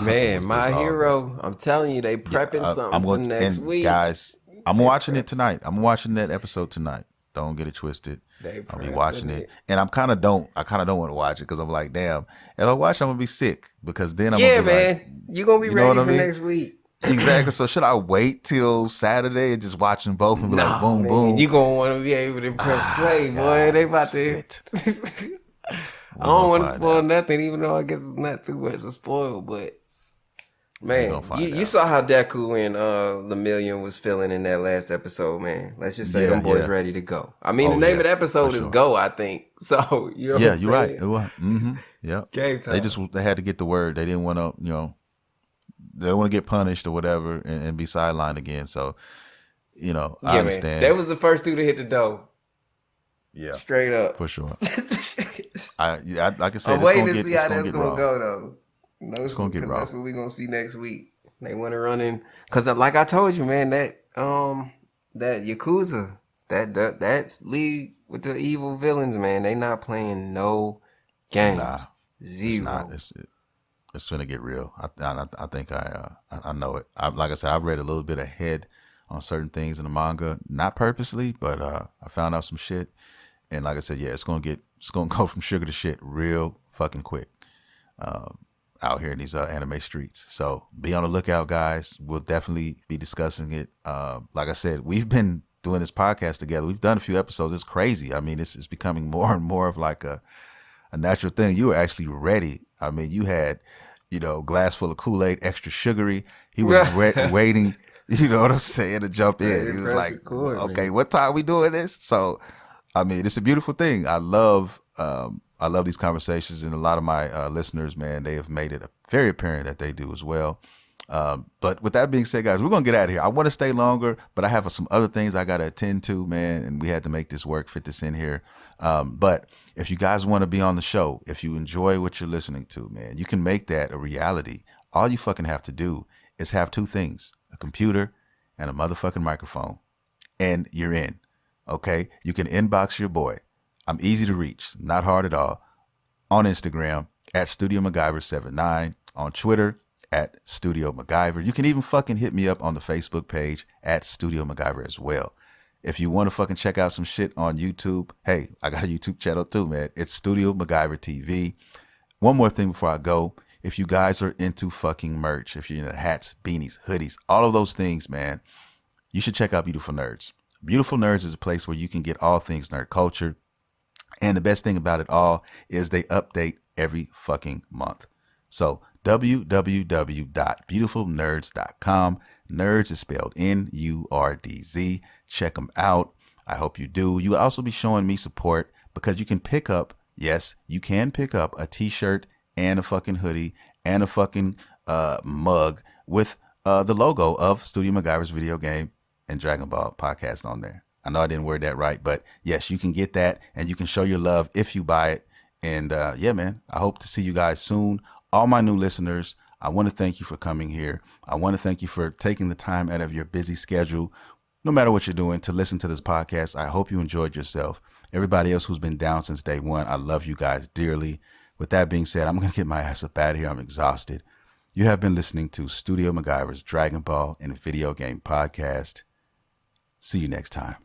Man, My Hero, I'm telling you, they prepping something for next week. Guys, I'm watching it tonight. I'm watching that episode tonight. Don't get it twisted. I'll be watching it. And I kind of don't want to watch it because I'm like, damn, if I watch, I'm going to be sick because then I'm going to be like, you're going to be ready for next week. Exactly. So should I wait till Saturday and just watching both and be like, boom, boom? You're going to want to be able to press play, boy. They about to. I don't want to spoil nothing, even though I guess it's not too much to spoil, but man, you saw how Deku and Lemillion was feeling in that last episode, man. Let's just say them boys ready to go. I mean, the name of the episode is Go, I think. So, you're right. It was. Mm-hmm. Yeah. It's game time. They had to get the word. They didn't want to, they don't want to get punished or whatever and be sidelined again. So, I Yeah, man. understand. That was the first two to hit the door. Yeah, Straight up. for sure. Like I said, I'm it's waiting gonna to get see it's how gonna that's get gonna raw. go though. No, It's gonna get because raw. that's what we're gonna see next week. They want to run in because, like I told you, man, that Yakuza, that's league with the evil villains, man. They not playing no Nah, games. it's not. Zero. It's gonna get real. I think I know it. Like I said, I've read a little bit ahead on certain things in the manga, not purposely, but I found out some shit, and like I said, yeah, it's gonna go from sugar to shit real fucking quick. Out here in these anime streets. So be on the lookout, guys. We'll definitely be discussing it. Like I said, we've been doing this podcast together. We've done a few episodes. It's crazy. I mean, it's becoming more and more of like a natural thing. You were actually ready. I mean, you had, glass full of Kool-Aid, extra sugary. He was waiting, you know what I'm saying, to jump in. Ready He to was press like, record, okay, man. what time we doing this? So, I mean, it's a beautiful thing. I love these conversations, and a lot of my listeners, man, they have made it very apparent that they do as well. But with that being said, guys, we're going to get out of here. I want to stay longer, but I have some other things I got to attend to, man, and we had to make this work, fit this in here. But if you guys want to be on the show, if you enjoy what you're listening to, man, you can make that a reality. All you fucking have to do is have two things, a computer and a motherfucking microphone, and you're in. Okay? You can inbox your boy. I'm easy to reach, not hard at all. On Instagram at Studio MacGyver79, on Twitter at Studio MacGyver. You can even fucking hit me up on the Facebook page at Studio MacGyver as well. If you want to fucking check out some shit on YouTube, hey, I got a YouTube channel too, man. It's Studio MacGyver TV. One more thing before I go. If you guys are into fucking merch, if you're into hats, beanies, hoodies, all of those things, man, you should check out Beautiful Nerds. Beautiful Nerds is a place where you can get all things nerd culture. And the best thing about it all is they update every fucking month. So www.beautifulnerds.com. Nerds is spelled Nurdz. Check them out. I hope you do. You will also be showing me support because you can pick up, yes, you can pick up a t-shirt and a fucking hoodie and a fucking mug with the logo of Studio MacGyver's video game and Dragon Ball podcast on there. I know I didn't word that right, but yes, you can get that and you can show your love if you buy it. And yeah, man, I hope to see you guys soon. All my new listeners, I want to thank you for coming here. I want to thank you for taking the time out of your busy schedule, no matter what you're doing, to listen to this podcast. I hope you enjoyed yourself. Everybody else who's been down since day one, I love you guys dearly. With that being said, I'm going to get my ass up out of here. I'm exhausted. You have been listening to Studio MacGyver's Dragon Ball and Video Game Podcast. See you next time.